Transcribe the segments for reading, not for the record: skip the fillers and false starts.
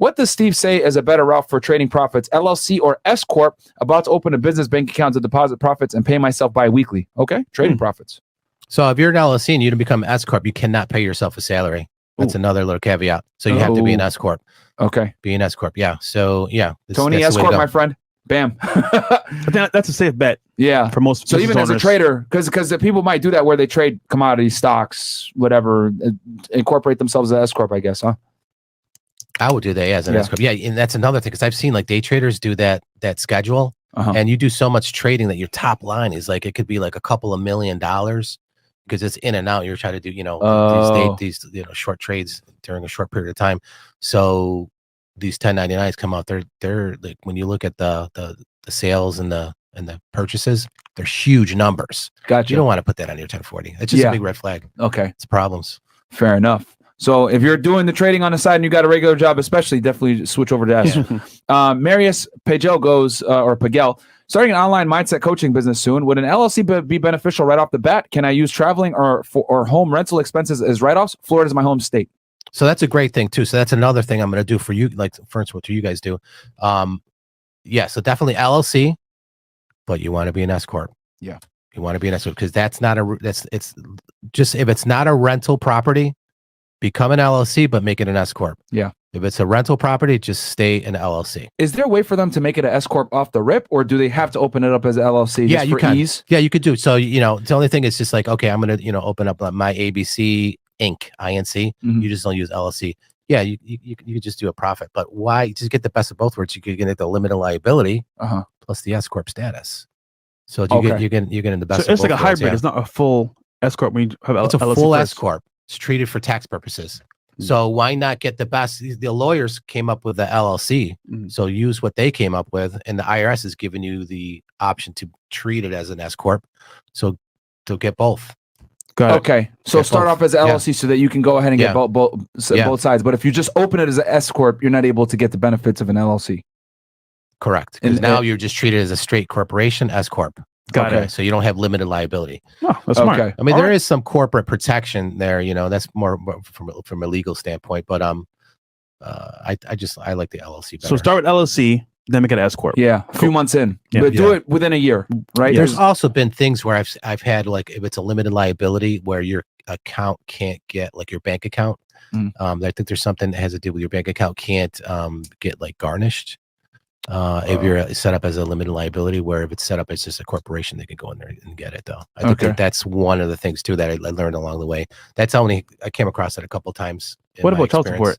What does Steve say is a better route for trading profits, LLC or S-Corp? About to open a business bank account to deposit profits and pay myself bi-weekly. Okay, trading profits. So if you're an LLC and you become S-Corp, you cannot pay yourself a salary. That's another little caveat. So you have to be an S-Corp. Okay. Be an S-Corp, yeah. So, yeah. Tony S-Corp, my friend. Bam. That's a safe bet. Yeah. For most. So even as a trader, because the people might do that where they trade commodity stocks, whatever, incorporate themselves as S-Corp, I guess, huh? I would do that as an S-Corp. Yeah, and that's another thing, because I've seen like day traders do that schedule, and you do so much trading that your top line is like, it could be like a couple of $1 million because it's in and out. You're trying to do, these short trades during a short period of time. So these 1099s come out, they're like, when you look at the sales and the purchases, they're huge numbers. Gotcha. You don't want to put that on your 1040. It's just a big red flag. Okay. It's problems. Fair enough. So if you're doing the trading on the side and you got a regular job, especially, definitely switch over to S. Marius Pagel goes, or Pagel, starting an online mindset coaching business soon. Would an LLC be beneficial right off the bat? Can I use traveling or home rental expenses as write-offs? Florida is my home state. So that's a great thing too. So that's another thing I'm going to do for you. Like, for instance, what do you guys do? Yeah. So definitely LLC, but you want to be an S-Corp. Yeah. You want to be an S-Corp because that's not it's just, if it's not a rental property, become an LLC, but make it an S-Corp. Yeah. If it's a rental property, just stay an LLC. Is there a way for them to make it an S-Corp off the rip, or do they have to open it up as an LLC just you for can. ease? Yeah, you could do. So, the only thing is just like, okay, I'm going to, open up my ABC Inc. INC. You just don't use LLC. Yeah, you could just do a profit. But why? Just get the best of both worlds. You could get the limited liability plus the S-Corp status. So you're getting the best So of it's both like a worlds, hybrid. yeah. It's not a full S-Corp. When you have It's a LLC full first. S-Corp. It's treated for tax purposes. So why not get the best? The lawyers came up with the LLC. So use what they came up with, and the IRS is giving you the option to treat it as an S-Corp. So to get both. Okay. So start off as LLC so that you can go ahead and get both sides. But if you just open it as an S-Corp, you're not able to get the benefits of an LLC. Correct. Because now you're just treated as a straight corporation, S-Corp. Got it. So you don't have limited liability. Oh, that's smart. Okay. I mean, there is some corporate protection there, that's more from a legal standpoint, but I like the LLC better. So start with LLC, then make it S-Corp. Yeah, a few months in, but do it within a year, right? There's also been things where I've had, like, if it's a limited liability where your account can't get, like, your bank account. I think there's something that has to do with your bank account can't get like garnished. If you're set up as a limited liability, where if it's set up as just a corporation, they can go in there and get it, though. I think that's one of the things too that I learned along the way. That's only, I came across it a couple times. What about child support?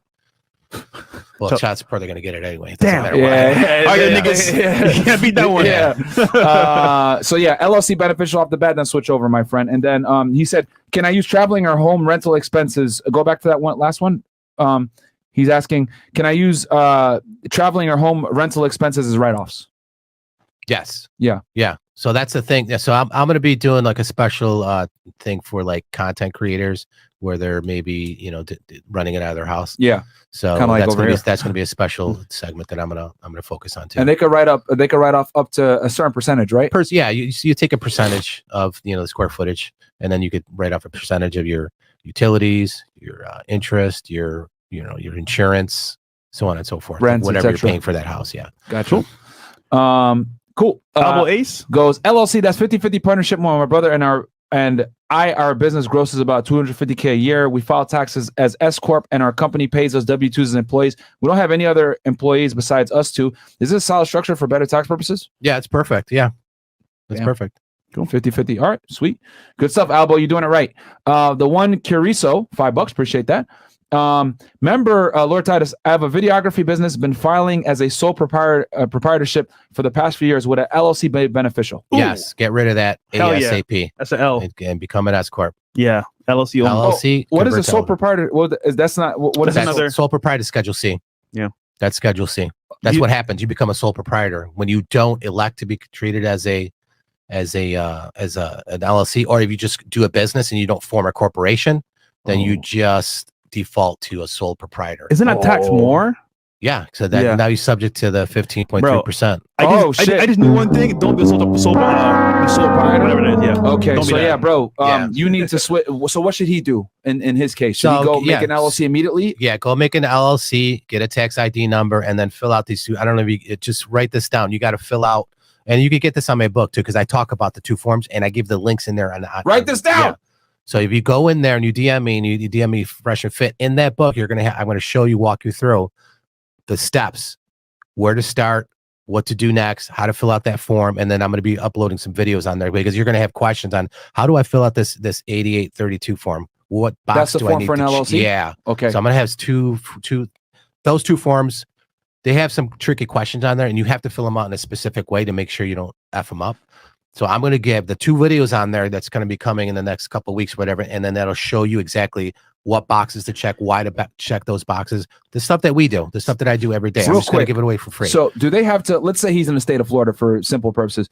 Well, child support, they're going to get it anyway. It Damn. doesn't matter what. You can't beat that one. So LLC beneficial off the bat, then switch over, my friend. And then he said, can I use traveling or home rental expenses? Go back to that last one. He's asking, can I use traveling or home rental expenses as write-offs? Yes. Yeah. So that's the thing. So I'm going to be doing like a special thing for like content creators where they're maybe running it out of their house. Yeah. So like that's going to be a special segment that I'm gonna focus on too. And they could write off up to a certain percentage, right? You take a percentage of the square footage, and then you could write off a percentage of your utilities, your interest, your insurance, so on and so forth. Rents, whatever you're paying for that house. Yeah. Gotcha. Cool. Elbow Ace goes LLC. That's 50-50 partnership. My brother and our business grosses about $250K a year. We file taxes as S-Corp, and our company pays us W-2s as employees. We don't have any other employees besides us two. Is this a solid structure for better tax purposes? Yeah, it's perfect. Yeah. That's perfect. Cool. 50-50. All right. Sweet. Good stuff, Albo. You're doing it right. The one Curiso, $5. Appreciate that. Member Lord Titus, I have a videography business, been filing as a sole proprietorship for the past few years. Would an LLC be beneficial? Yes, get rid of that ASAP. Yeah. That's an L. And become an S-Corp. Yeah, LLC. LLC. What is a sole proprietor? Well, that's not. What is another sole proprietor? Schedule C. Yeah, that's Schedule C. That's what happens. You become a sole proprietor when you don't elect to be treated as an LLC, or if you just do a business and you don't form a corporation, then you just default to a sole proprietor. Isn't that tax more? Yeah, so that now you're subject to the 15.3%. Oh shit! I just knew one thing: don't be a sole proprietor, whatever it is. Yeah. Okay, Don't be so that. yeah, bro. Yeah. You need to switch. So what should he do in his case? Should he So, go yeah. make an LLC immediately? Yeah, go make an LLC, get a tax ID number, and then fill out these two. I don't know if you just write this down. You got to fill out, and you can get this on my book too, because I talk about the two forms and I give the links in there. Write this down. Yeah. So if you go in there and you DM me and you DM me Fresh and Fit in that book, I'm going to show you, walk you through the steps, where to start, what to do next, how to fill out that form, and then I'm going to be uploading some videos on there because you're going to have questions on how do I fill out this 8832 form? What box That's the do form I need for an to LLC? Yeah. Okay. So I'm going to have those two forms. They have some tricky questions on there, and you have to fill them out in a specific way to make sure you don't F them up. So I'm going to give the 2 videos on there that's going to be coming in the next couple of weeks, whatever, and then that'll show you exactly what boxes to check, why to check those boxes, the stuff that we do, the stuff that I do every day. I'm just going to give it away for free. So do they have to, let's say he's in the state of Florida for simple purposes.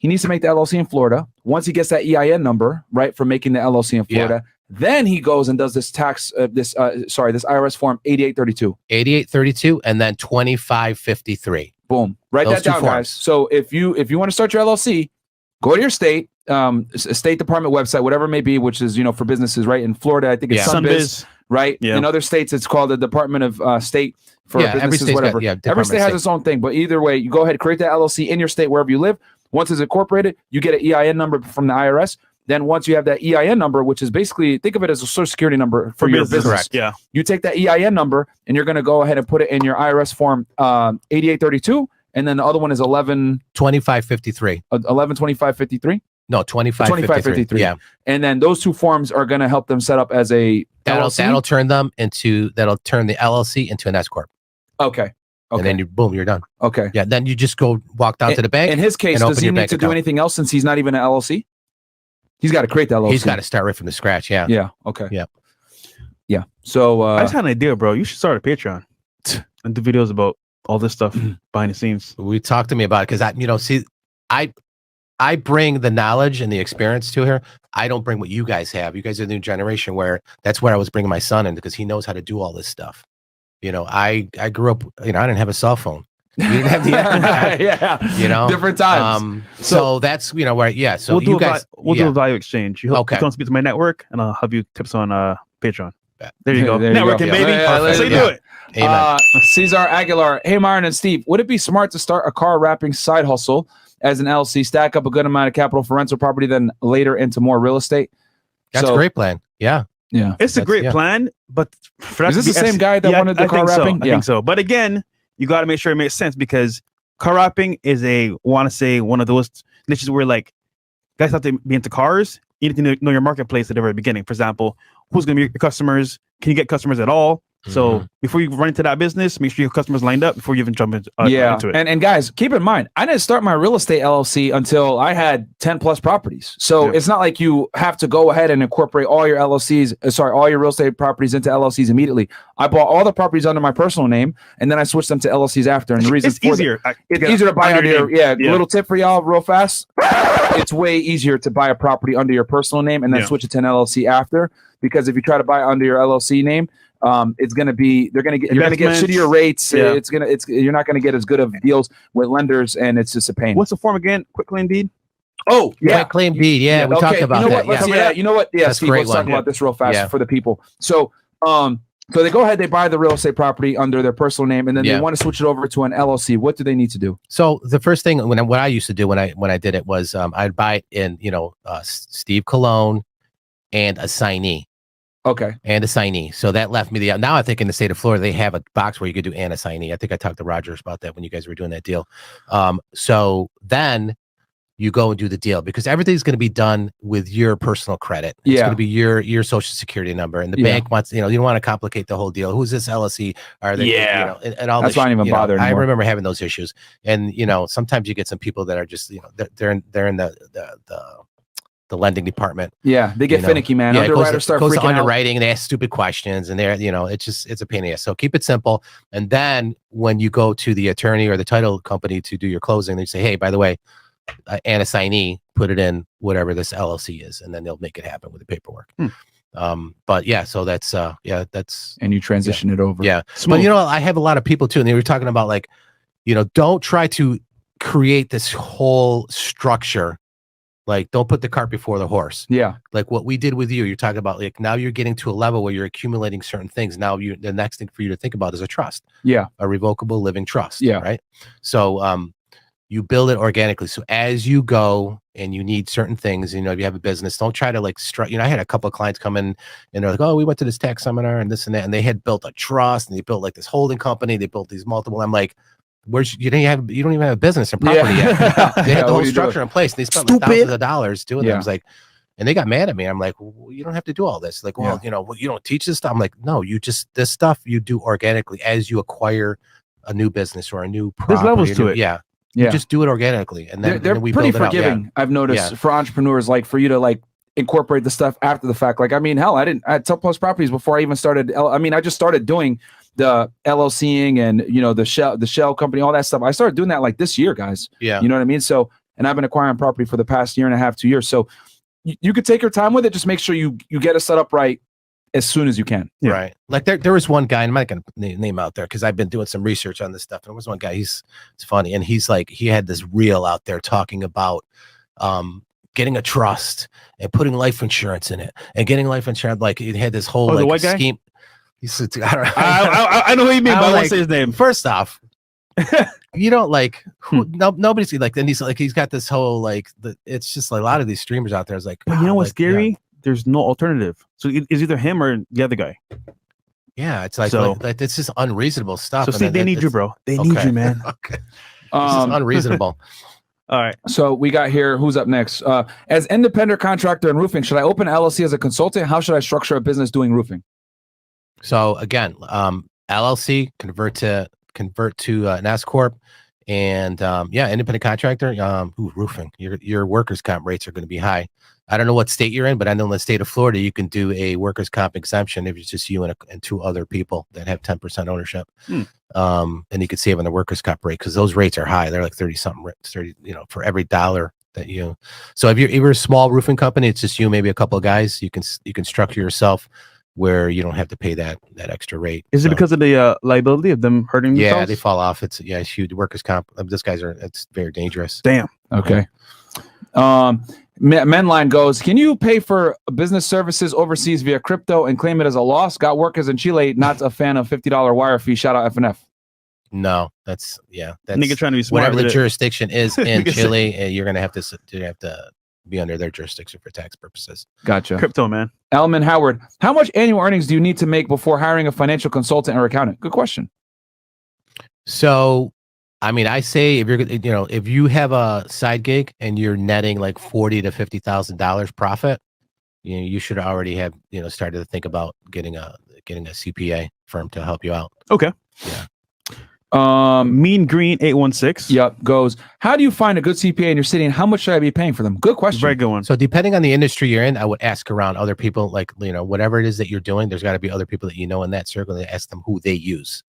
He needs to make the LLC in Florida. Once he gets that EIN number, right, for making the LLC in Florida, then he goes and does this this IRS form 8832. 8832 and then 2553. Boom. Write Those that down, two forms. guys. So if you want to start your LLC, go to your state, State Department website, whatever it may be, which is, for businesses, right? In Florida, I think it's SunBiz, right? Yeah. In other states, it's called the Department of State for businesses, whatever. Every state has its own thing, but either way, you go ahead, create that LLC in your state, wherever you live. Once it's incorporated, you get an EIN number from the IRS. Then once you have that EIN number, which is basically, think of it as a social security number for your business. Correct. Yeah. You take that EIN number and you're going to go ahead and put it in your IRS form 8832. And then the other one is 2553. 112553. No, 2553. Yeah. And then those two forms are going to help them set up as a LLC? That'll turn the LLC into an S-CORP. Okay. And then you're done. Okay. Yeah. Then you just go walk down to the bank. In his case, does he need to do anything else since he's not even an LLC? He's got to create the LLC. He's got to start right from the scratch. Yeah. Yeah. Okay. Yeah. Yeah. So I just had an idea, bro. You should start a Patreon and do videos about all this stuff behind the scenes. Talk to me about it because I bring the knowledge and the experience to her. I don't bring what you guys have. You guys are the new generation where that's where I was bringing my son in because he knows how to do all this stuff. I grew up, I didn't have a cell phone. You didn't have the internet. Different times. So that's, where, so we'll you guys, we'll do a value exchange. You okay. come speak to my network and I'll have you tips on Patreon. There you go. There you Networking, go. baby. That's how you do it. Amen. Cesar Aguilar. Hey, Myron and Steve, would it be smart to start a car wrapping side hustle as an LLC, stack up a good amount of capital for rental property, then later into more real estate? That's a great plan. Yeah. Yeah. It's a great plan, but for is this the same guy that wanted the car wrapping? I think so. But again, you got to make sure it makes sense because car wrapping is one of those niches where guys have to be into cars. You need to know your marketplace at the very beginning. For example, who's going to be your customers? Can you get customers at all? So before you run into that business, make sure your customers lined up before you even jump into it. And guys, keep in mind, I didn't start my real estate LLC until I had 10 plus properties. So it's not like you have to go ahead and incorporate all your all your real estate properties into LLCs immediately. I bought all the properties under my personal name, and then I switched them to LLCs after. And the reason it's easier. It's easier to buy under your little tip for y'all real fast. It's way easier to buy a property under your personal name and then switch it to an LLC after, because if you try to buy under your LLC name, it's going to be, you're going to get shittier rates. Yeah. You're not going to get as good of deals with lenders, and it's just a pain. What's the form again? Quick claim deed. Oh, yeah. Quick claim deed. Yeah. We talked about that. You know what? Yeah. That's Steve, let's talk about this real fast for the people. So they go ahead, they buy the real estate property under their personal name, and then they want to switch it over to an LLC. What do they need to do? So the first thing, what I used to do when I did it was I'd buy it in, Steve Cologne and a signee. Okay. And a signee. So that left me now I think in the state of Florida, they have a box where you could do and a signee. I think I talked to Rogers about that when you guys were doing that deal. So then you go and do the deal because everything's going to be done with your personal credit. It's going to be your social security number, and the bank wants, you don't want to complicate the whole deal. Who's this LLC? Are they, and all that's why I don't even bother anymore. I remember having those issues. And, sometimes you get some people that are just, they're in the lending department. Yeah, they get finicky, man. Underwriters start goes to freaking underwriting and they ask stupid questions, and they're, it's a pain in the ass. So keep it simple. And then when you go to the attorney or the title company to do your closing, they say, hey, by the way, and a signee, put it in whatever this LLC is, and then they'll make it happen with the paperwork. But yeah, so that's And you transition it over. yeah. Smooth. But you know, I have a lot of people too, and they were talking about like, you know, don't try to create this whole structure. Like, don't put the cart before the horse. Yeah. Like what we did with you, you're talking about like now you're getting to a level where you're accumulating certain things. Now the next thing for you to think about is a trust. Yeah. A revocable living trust. Yeah. Right. So you build it organically. So as you go and you need certain things, you know, if you have a business, don't try to like you know, I had a couple of clients come in and they're like, oh, we went to this tax seminar and this and that, and they had built a trust and they built like this holding company. They built these multiple. I'm like, you don't even have a business and property yet. They had the whole structure in place. And they spent like thousands of dollars doing that. I was like, and they got mad at me. I'm like, well, you don't have to do all this. Like, well, you know, you don't teach this stuff. I'm like, no, this stuff you do organically as you acquire a new business or a new property. There's levels to it. Yeah. You just do it organically, and then they're we pretty build it forgiving. I've noticed for entrepreneurs, like for you to like incorporate the stuff after the fact. Like, I mean, hell, I had Top Plus Properties before I even started. I mean, I just started doing the LLCing and, you know, the shell company, all that stuff. I started doing that like this year, guys. Yeah, you know what I mean. So, and I've been acquiring property for the past year and a half, 2 years. So, you could take your time with it. Just make sure you get it set up right as soon as you can. Yeah. Right. Like there was one guy, and I'm not going to name out there because I've been doing some research on this stuff. And there was one guy, it's funny. And he's like, he had this reel out there talking about getting a trust and putting life insurance in it and getting life insurance. Like he had this whole the like white guy? scheme. He said, I know who you mean, but I won't say his name. First off, you don't like nobody's like, then he's got this whole like it's just like a lot of these streamers out there is like, but you know what's like, scary? Yeah. There's no alternative. So it's either him or the other guy. Yeah, it's like it's just unreasonable stuff. So see, they need you, bro. They need you, man. Okay. This is unreasonable. All right. So we got here. Who's up next? As independent contractor in roofing, should I open an LLC as a consultant? How should I structure a business doing roofing? So again, LLC convert to an S-CORP, and independent contractor. Roofing. Your workers' comp rates are going to be high. I don't know what state you're in, but I know in the state of Florida, you can do a workers' comp exemption if it's just you and two other people that have 10% ownership. And you could save on the workers' comp rate because those rates are high. They're like 30, you know, for every dollar that you. So if you're a small roofing company, it's just you, maybe a couple of guys. You can structure yourself where you don't have to pay that extra rate. Is it because of the liability of them hurting themselves? Yeah, they fall off. It's huge. Workers' comp. It's very dangerous. Damn. Okay. Menline goes, can you pay for business services overseas via crypto and claim it as a loss? Got workers in Chile, not a fan of $50 wire fee. Shout out FNF. No, that's nigga trying to be smart. Whatever the jurisdiction is in Chile, you're gonna have to be under their jurisdiction for tax purposes. Gotcha. Crypto, man. Elman Howard, how much annual earnings do you need to make before hiring a financial consultant or accountant? Good question. So, I mean, I say if you have a side gig and you're netting like $40,000 to $50,000 profit, you should already have started to think about getting a CPA firm to help you out. Okay. Yeah. Mean Green 816. Yep. Goes, how do you find a good CPA in your city and how much should I be paying for them? Good question. Very good one. So depending on the industry you're in, I would ask around other people, like, whatever it is that you're doing, there's got to be other people that in that circle, and ask them who they use.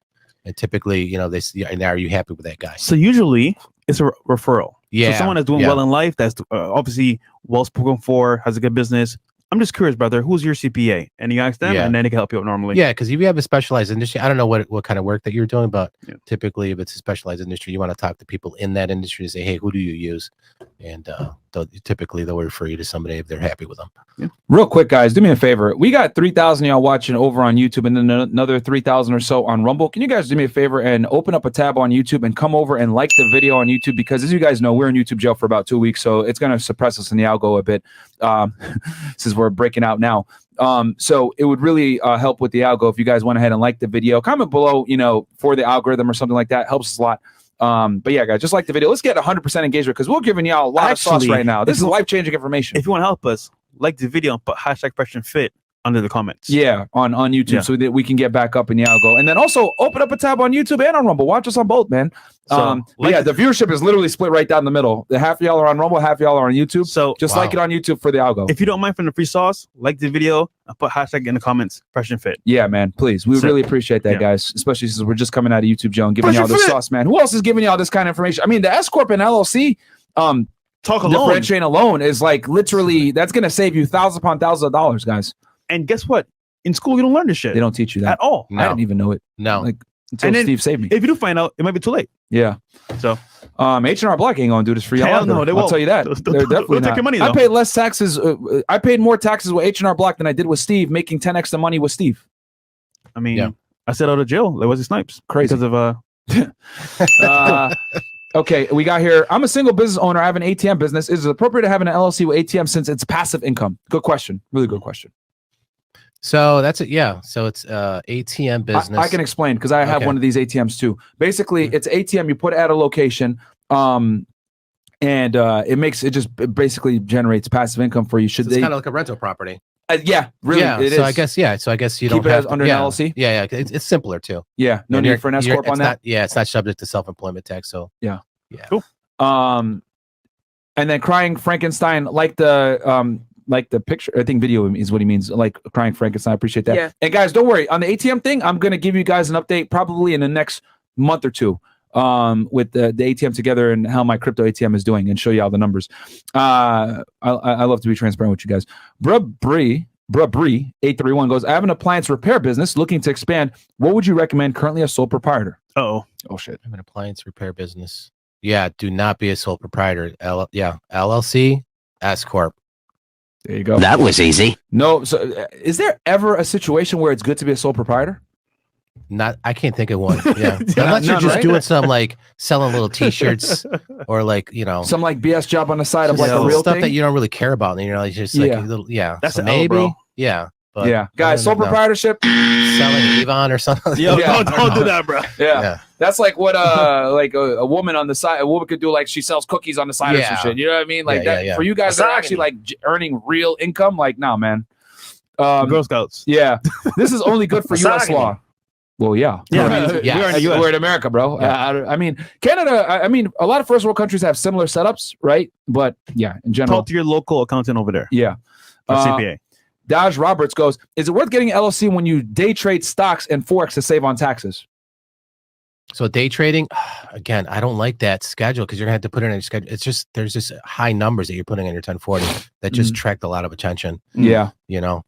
And typically, they see, and are you happy with that guy? So usually it's a referral. Yeah. So someone that's doing well in life, that's obviously well spoken for, has a good business. I'm just curious, brother, who's your CPA? And you ask them, and then they can help you out normally. Yeah, because if you have a specialized industry, I don't know what kind of work that you're doing, but typically if it's a specialized industry, you want to talk to people in that industry to say, hey, who do you use? And they'll refer you to somebody if they're happy with them. Yeah. Real quick, guys, do me a favor. We got 3,000 y'all watching over on YouTube and then another 3,000 or so on Rumble. Can you guys do me a favor and open up a tab on YouTube and come over and like the video on YouTube? Because as you guys know, we're in YouTube jail for about 2 weeks, so it's going to suppress us in the algo a bit since we're breaking out now. So it would really help with the algo if you guys went ahead and like the video. Comment below, for the algorithm or something like that. Helps us a lot. But yeah, guys, just like the video. Let's get 100% engagement because we're giving y'all a lot of sauce right now. This is life-changing information. If you want to help us, like the video and put #FreshAndFit under the comments. Yeah, on YouTube so that we can get back up in the algo. And then also open up a tab on YouTube and on Rumble. Watch us on both, man. The viewership is literally split right down the middle. The half of y'all are on Rumble, half of y'all are on YouTube. So just like it on YouTube for the algo. If you don't mind from the free sauce, like the video and put # in the comments, #FreshAndFit. Yeah, man, please. We really appreciate that, guys. Especially since we're just coming out of YouTube jail and giving y'all the sauce, man. Who else is giving y'all this kind of information? I mean, the S-CORP and LLC talk alone. Differentiating alone is like literally that's going to save you thousands upon thousands of dollars, guys. And guess what? In school, you don't learn this shit. They don't teach you that at all. No. I didn't even know it. No. Like until And then Steve saved me. If you do find out, it might be too late. Yeah. So H&R Block ain't gonna do this for y'all. Hell no, they I'll won't. tell you that. They're definitely They'll take not. your money, I though. paid less taxes. I paid more taxes with H&R Block than I did with Steve, making 10x the money with Steve. I mean, Yeah. I said out of jail. There was a Snipes. Crazy. Because of Okay, we got here. I'm a single business owner. I have an ATM business. Is it appropriate to have an LLC with ATM since it's passive income? Good question. Really good question. So that's it. Yeah. So it's ATM business. I can explain because I have Okay. one of these ATMs too. Basically, it's ATM you put at a location, and it just basically generates passive income for you. Should It's they? kind of like a rental property. Yeah, really. Yeah. It So is. I guess you Keep don't it have as under an LLC? Yeah. Yeah. It's simpler too. Yeah, no And need you're- for an you're- S-CORP on it's that. not- Yeah. It's not subject to self-employment tax. So Yeah. Yeah. Cool. And then Crying Frankenstein, like the picture, I think video is what he means. Like Crying Frankenstein, I appreciate that. Yeah. And guys, don't worry on the ATM thing. I'm gonna give you guys an update probably in the next month or two, with the ATM together and how my crypto ATM is doing, and show you all the numbers. I love to be transparent with you guys. Bree 831 goes, I have an appliance repair business looking to expand. What would you recommend currently a sole proprietor? oh, Shit. I have an appliance repair business. Yeah. Do not be a sole proprietor. LLC, S-CORP. There you go. That was easy. No, so is there ever a situation where it's good to be a sole proprietor? I can't think of one. Yeah. Unless none, you're just right? doing some like selling little t-shirts or like, Some like BS job on the side of just like a real stuff thing? that you don't really care about. And you're like, just like Yeah. a little, That's so an L, maybe, bro. yeah. But Yeah, guys, sole other than that, proprietorship. selling Avon or something. yo, Yeah. don't do that, bro. Yeah. Yeah. That's like what like a woman on the side, a woman could do, like she sells cookies on the side or Yeah. some shit. You know what I mean? Like Yeah, that yeah. for you guys that are Lasagna. actually like earning real income. Like, no, man. Girl Scouts. Yeah, this is only good for U.S. Lasagna. law. Well, yeah, Yeah, I mean, yeah. we're in the US. we're in America, bro. I mean, Canada. I mean, a lot of first world countries have similar setups, right? But yeah, in general, Talk to your local accountant over there. yeah. Or CPA. Daj Roberts goes, is it worth getting an LLC when you day trade stocks and Forex to save on taxes? So day trading, again, I don't like that schedule because you're gonna have to put it in your schedule. It's just there's just high numbers that you're putting in your 1040 that just attract a lot of attention. Yeah. You know,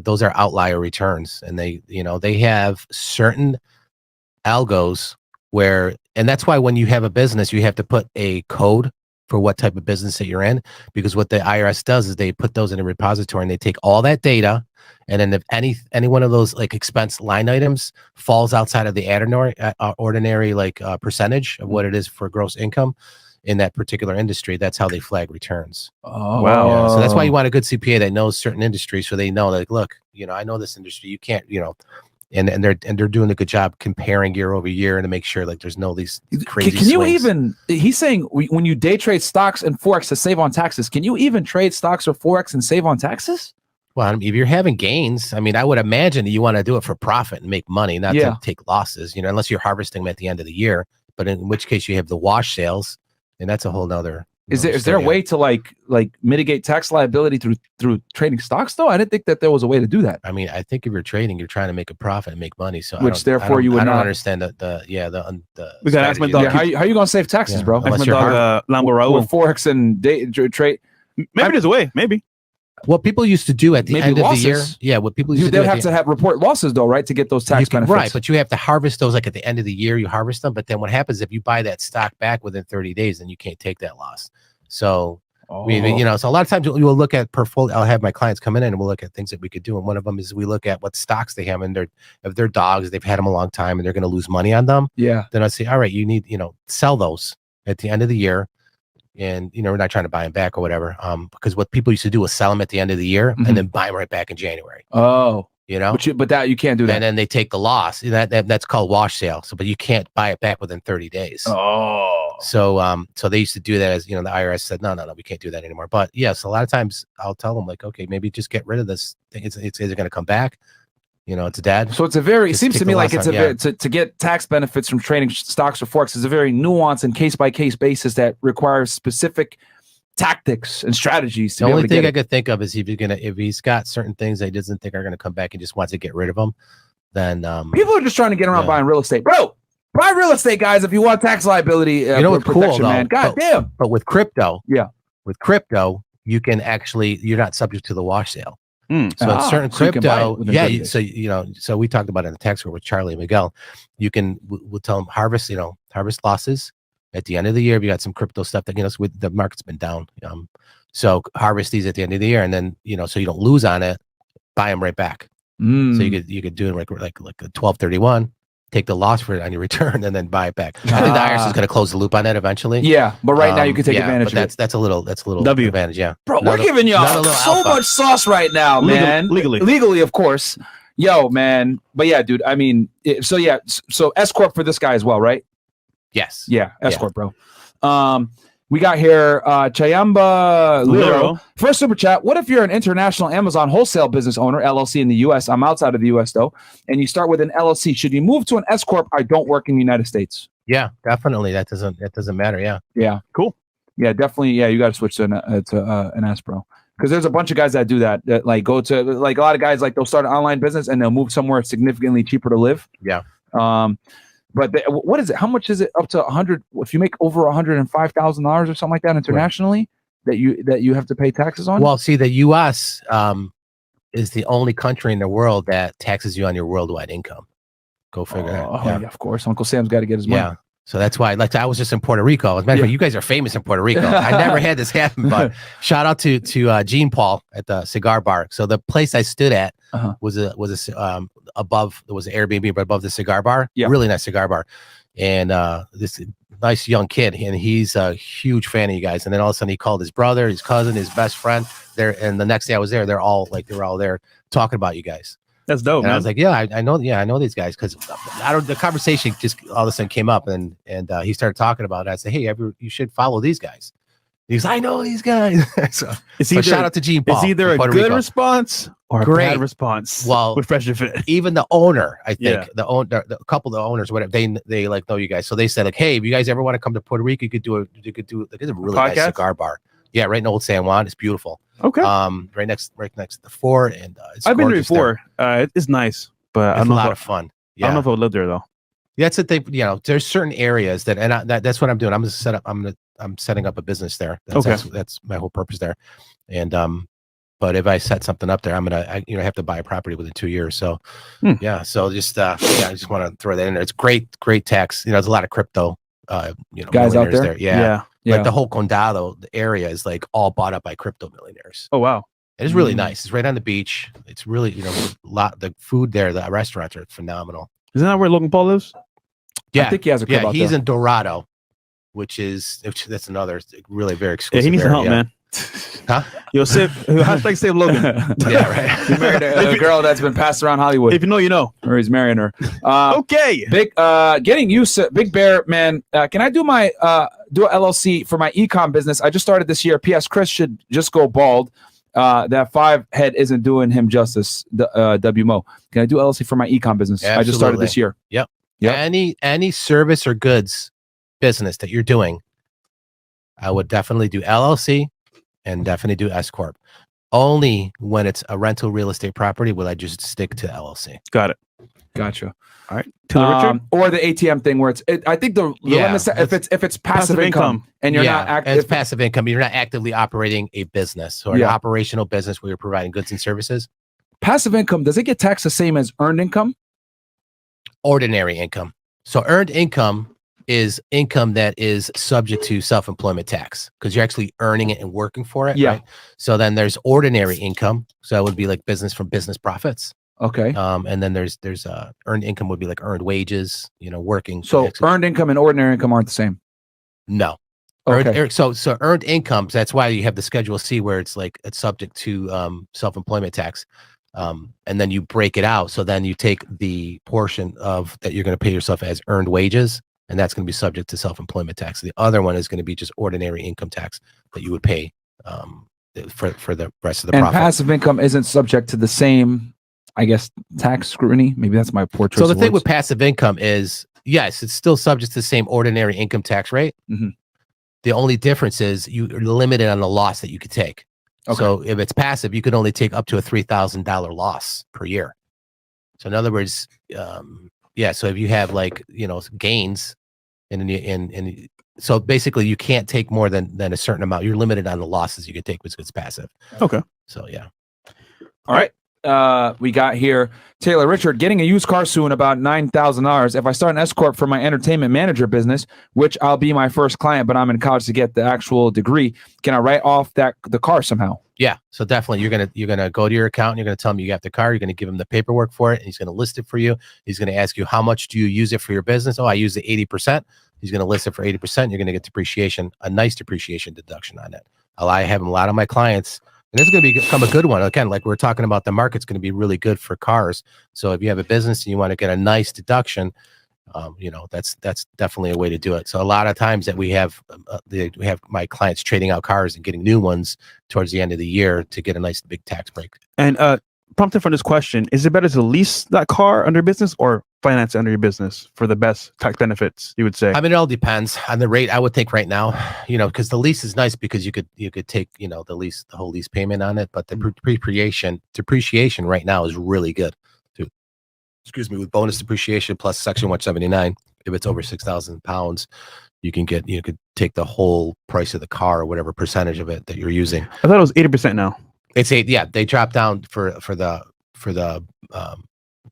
those are outlier returns, and they have certain algos where, and that's why when you have a business, you have to put a code for what type of business that you're in, because what the IRS does is they put those in a repository and they take all that data, and then if any one of those like expense line items falls outside of the ordinary like percentage of what it is for gross income in that particular industry, that's how they flag returns. Oh, Wow. Yeah, so that's why you want a good CPA that knows certain industries, so they know like, look, I know this industry, you can't, and they're doing a good job comparing year over year and to make sure like there's no these crazy Can you swings. even? He's saying when you day trade stocks and Forex to save on taxes, can you even trade stocks or Forex and save on taxes? Well, I mean, if you're having gains, I mean, I would imagine that you want to do it for profit and make money, not Yeah. to take losses, unless you're harvesting them at the end of the year. But in which case you have the wash sales, and that's a whole nother. Is there a way to like mitigate tax liability through trading stocks though? I didn't think that there was a way to do that. I mean, I think if you're trading, you're trying to make a profit and make money. So Which therefore you would I don't not- understand the We gotta ask my strategy dog. there. Yeah, how you gonna save taxes, Yeah. bro? Unless That's you're my dog, Lambo With Raul. Forex and trade, Maybe there's a way. Maybe. What people used to do at the Maybe end of the year, losses. what people used to they'd do at have the- to report losses though, right, to get those tax you can- benefits. right, but you have to harvest those like at the end of the year. You harvest them, but then what happens if you buy that stock back within 30 days, then you can't take that loss. So so a lot of times we will look at portfolio. I'll have my clients come in and we'll look at things that we could do, and one of them is we look at what stocks they have in if they're dogs, they've had them a long time and they're going to lose money on them. yeah, Then I say, all right, you need sell those at the end of the year. And we're not trying to buy them back or whatever. Because what people used to do was sell them at the end of the year Mhm. and then buy them right back in January. oh, You know, but that you can't do that. and then they take the loss. That's called wash sale. So, but you can't buy it back within 30 days. Oh, So they used to do that as the IRS said, no, we can't do that anymore. But yes, a lot of times I'll tell them like, okay, maybe just get rid of this thing. It's either going to come back, it's dead. so it's a very. It Just seems kick to the me like loss it's on, a very, to get tax benefits from trading stocks or Forex is a very nuanced and case by case basis that requires specific tactics and strategies. To The be able only to thing get I it. could think of is if he's got certain things that he doesn't think are going to come back and just wants to get rid of them, then People are just trying to get around Yeah. buying real estate, bro. Buy real estate, guys. If you want tax liability, what's cool, protection, though? man. God damn. But with crypto, Yeah. with crypto, you can actually, you're not subject to the wash sale. So in certain so you can buy it crypto, within yeah. 30 days. So so we talked about it in the text group with Charlie and Miguel. You can we'll tell them harvest losses at the end of the year. If you got some crypto stuff that with the market's been down. So harvest these at the end of the year, and then so you don't lose on it. Buy them right back. So you could do it like a 1231. Take the loss for it on your return and then buy it back. I think the IRS is going to close the loop on that eventually. Yeah, but right now you can take advantage but of it. that's a little W. advantage. Yeah, Bro, we're giving y'all so much sauce right now, man. Legally, of course. Yo, man. But yeah, dude. I mean, so S-CORP for this guy as well, right? Yes. Yeah, S-CORP, bro. We got here Chayamba Liro. First super chat. What if you're an international Amazon wholesale business owner, LLC in the US? I'm outside of the US though. And you start with an LLC. Should you move to an S-CORP? I don't work in the United States. Yeah, definitely. That doesn't matter. Yeah. Yeah. Cool. Yeah, definitely. Yeah, you got to switch to an S, bro. Because there's a bunch of guys that do that like go to like a lot of guys like they'll start an online business and they'll move somewhere significantly cheaper to live. Yeah. But what is it? How much is it up to 100? If you make over $105,000 or something like that internationally, that you have to pay taxes on? Well, see, the U.S. Is the only country in the world that taxes you on your worldwide income. Go figure. Yeah, of course. Uncle Sam's got to get his money. Yeah. So that's why, I was just in Puerto Rico. As a matter of fact, you guys are famous in Puerto Rico. I never had this happen, but shout out to Gene Paul at the cigar bar. So the place I stood at was above. There was an Airbnb, but above the cigar bar. Yeah, really nice cigar bar. And this nice young kid, and he's a huge fan of you guys. And then all of a sudden, he called his brother, his cousin, his best friend. There, and the next day I was there. They were all there talking about you guys. That's dope, and man. I was like, yeah, I know. Yeah, I know these guys because the conversation just all of a sudden came up, and he started talking about it. I said, hey, you should follow these guys. He's, I know these guys. so shout out to Gene Paul. It's either a good response or a bad response. Well, with Fresh and Fit, even the owner, I think the couple of the owners, whatever, they like know you guys. So they said like, hey, if you guys ever want to come to Puerto Rico, you could do like, it's a really nice cigar bar. Yeah, right in Old San Juan. It's beautiful. Okay. Right next to the fort, and it's I've been there before. It's nice, but it's a lot of fun. Yeah. I don't know if I'll live there though. Yeah, that's the thing. There's certain areas that's what I'm doing. I'm setting up a business there. That's my whole purpose there. And but if I set something up there, I have to buy a property within 2 years. So yeah, so just I just want to throw that in there. It's great tax. There's a lot of crypto guys out there. Yeah. Like the whole Condado area is like all bought up by crypto millionaires. Oh wow. It's really nice. It's right on the beach. It's really, the food there, the restaurants are phenomenal. Isn't that where Logan Paul lives? Yeah. I think he has a crib out he's there. in Dorado, that's another really very exclusive. Yeah, he needs some help, area. man. Huh? Hashtag save Logan. Yeah, right. He married a girl that's been passed around Hollywood. If you know, you know. Or he's marrying her. Okay. Getting used to Big Bear, man. Can I do my do a LLC for my ecom business? I just started this year. P.S. Chris should just go bald. That 5 head isn't doing him justice. WMO. Can I do LLC for my ecom business? Absolutely. I just started this year. Yep. Any service or goods business that you're doing, I would definitely do LLC and definitely do S-CORP. Only when it's a rental real estate property will I just stick to LLC. Got it. Gotcha. All right. Richard? Or the ATM thing where I think the limit, if it's passive income and you're not active. It's passive income. You're not actively operating a business or an operational business where you're providing goods and services. Passive income, does it get taxed the same as earned income? Ordinary income. So earned income is income that is subject to self-employment tax because you're actually earning it and working for it. Yeah. Right? So then there's ordinary income. So that would be like business from business profits. Okay. And then there's earned income would be like earned wages, working. So earned income and ordinary income aren't the same. No. Okay. So earned income. That's why you have the Schedule C where it's like it's subject to self-employment tax. And then you break it out. So then you take the portion of that you're going to pay yourself as earned wages, and that's going to be subject to self-employment tax. The other one is going to be just ordinary income tax that you would pay for the rest of the profit. And passive income isn't subject to the same, I guess, tax scrutiny. Maybe that's my poor choice. So the thing with passive income is, yes, it's still subject to the same ordinary income tax rate. Mm-hmm. The only difference is you're limited on the loss that you could take. Okay. So if it's passive, you could only take up to a $3,000 loss per year. So in other words, so if you have gains and so basically you can't take more than a certain amount. You're limited on the losses you could take, which is passive. Okay. So yeah. All right. We got here Taylor Richard, getting a used car soon, about $9,000. If I start an S-Corp for my entertainment manager business, which I'll be my first client, but I'm in college to get the actual degree, can I write off the car somehow? Yeah, so definitely you're gonna go to your accountant. You're gonna tell him you got the car. You're gonna give him the paperwork for it, and he's gonna list it for you. He's gonna ask you how much do you use it for your business. Oh, I use it 80%. He's gonna list it for 80%. You're gonna get depreciation, a nice depreciation deduction on it. I have a lot of my clients. And this is going to become a good one. Again, like we're talking about, the market's going to be really good for cars. So if you have a business and you want to get a nice deduction, that's definitely a way to do it. So a lot of times that we have my clients trading out cars and getting new ones towards the end of the year to get a nice big tax break. And prompted from this question, is it better to lease that car under business or finance it under your business for the best tax benefits, you would say? I mean, it all depends on the rate. I would think right now, because the lease is nice because you could take, the whole lease payment on it, but the depreciation right now is really good. Excuse me, with bonus depreciation plus Section 179, if it's over 6,000 pounds, you could take the whole price of the car or whatever percentage of it that you're using. I thought it was 80% now. It's they dropped down for the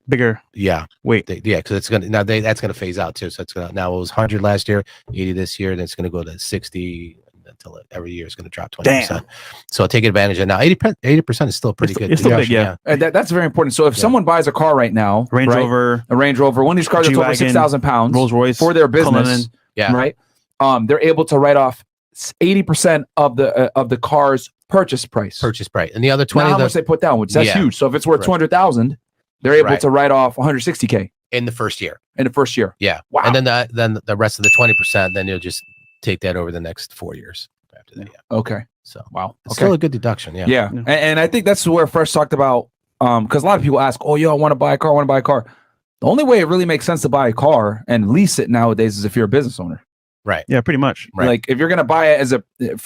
bigger. Yeah. Wait. Because it's gonna that's gonna phase out too. So it's gonna, now it was 100 last year, 80 this year, then it's gonna go to 60 until every year it's gonna drop 20%. So take advantage of it now. 80% is still pretty good. It's still big, yeah. That's very important. So if someone buys a car right now, a Range Rover, one of these cars that's over 6,000 pounds, Rolls Royce for their business, right? They're able to write off 80% of the car's purchase price. And the other 20, how much they put down, which that's huge. So if it's worth 200,000, they're able to write off 160K in the first year. Yeah. Wow. And then the rest of the 20%, then you'll just take that over the next 4 years after that. Yeah. Okay. So wow. It's still a good deduction. Yeah. And I think that's where Fresh talked about, because a lot of people ask, oh, I want to buy a car. The only way it really makes sense to buy a car and lease it nowadays is if you're a business owner. Right. Yeah, pretty much. Right. Like if you're going to buy it as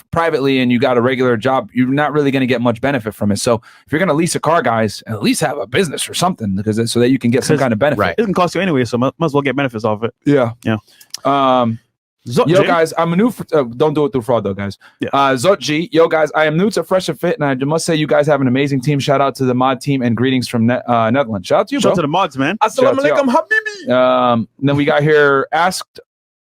privately and you got a regular job, you're not really going to get much benefit from it. So if you're going to lease a car, guys, at least have a business or something so that you can get some kind of benefit. Right. It doesn't cost you anyway, so might as well get benefits off it. Yeah. Yo, guys, I'm a new. Don't do it through fraud, though, guys. Yeah. Zot G, yo, guys, I am new to Fresh and Fit, and I must say you guys have an amazing team. Shout out to the mod team and greetings from Netherlands. Shout out to you, bro. Shout out to the mods, man. Assalamu alaikum, habibi. Then we got here asked.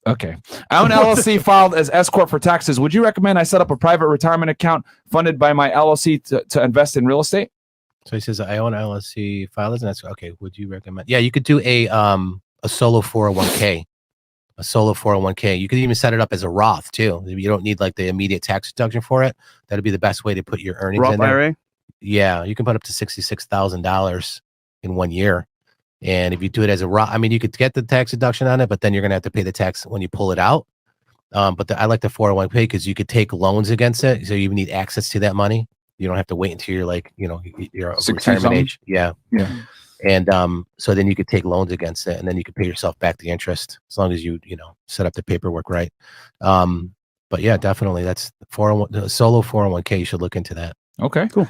Okay, I own LLC filed as S-Corp for taxes. Would you recommend I set up a private retirement account funded by my LLC to invest in real estate? So he says I own LLC filed as an S-Corp. Okay, would you recommend? Yeah, you could do a solo 401k. A solo 401k. You could even set it up as a Roth too. You don't need like the immediate tax deduction for it. That'd be the best way to put your earnings Roth in there. IRA? Yeah, you can put up to $66,000 in 1 year. And if you do it as a Roth, I mean, you could get the tax deduction on it, but then you're going to have to pay the tax when you pull it out. But I like the 401k because you could take loans against it. So you need access to that money. You don't have to wait until you're like, you're retirement age. Yeah. And so then you could take loans against it and then you could pay yourself back the interest as long as you set up the paperwork right. But yeah, definitely that's solo 401k. You should look into that. Okay, cool.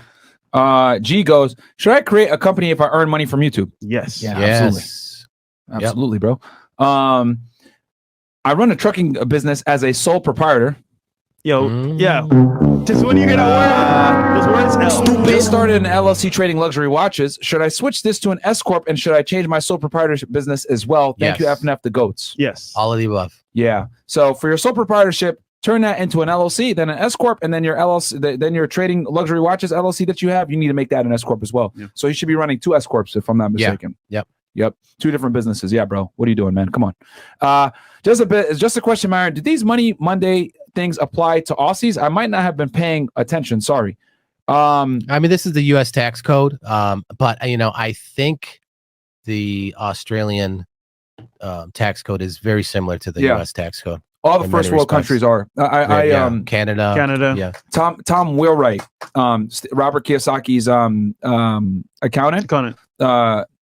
G goes, should I create a company if I earn money from YouTube? Yes. Yeah, yes. Absolutely, bro. I run a trucking business as a sole proprietor. Yeah. Just when you get those words. Just started an LLC trading luxury watches. Should I switch this to an S-Corp and should I change my sole proprietorship business as well? Thank you, FNF the goats. Yes. All of the above. Yeah. So for your sole proprietorship, turn that into an LLC, then an S-Corp, and then your LLC, then your trading luxury watches LLC that you have, you need to make that an S-Corp as well. Yeah. So you should be running 2 S-Corps if I'm not mistaken. Yep. 2 different businesses. Yeah, bro. What are you doing, man? Come on. Just a question, Myron. Did these Money Monday things apply to Aussies? I might not have been paying attention. Sorry. I mean, this is the U.S. tax code, but I think the Australian tax code is very similar to the U.S. tax code. All the first world countries are. Canada. Yeah. Tom Wheelwright, Robert Kiyosaki's accountant.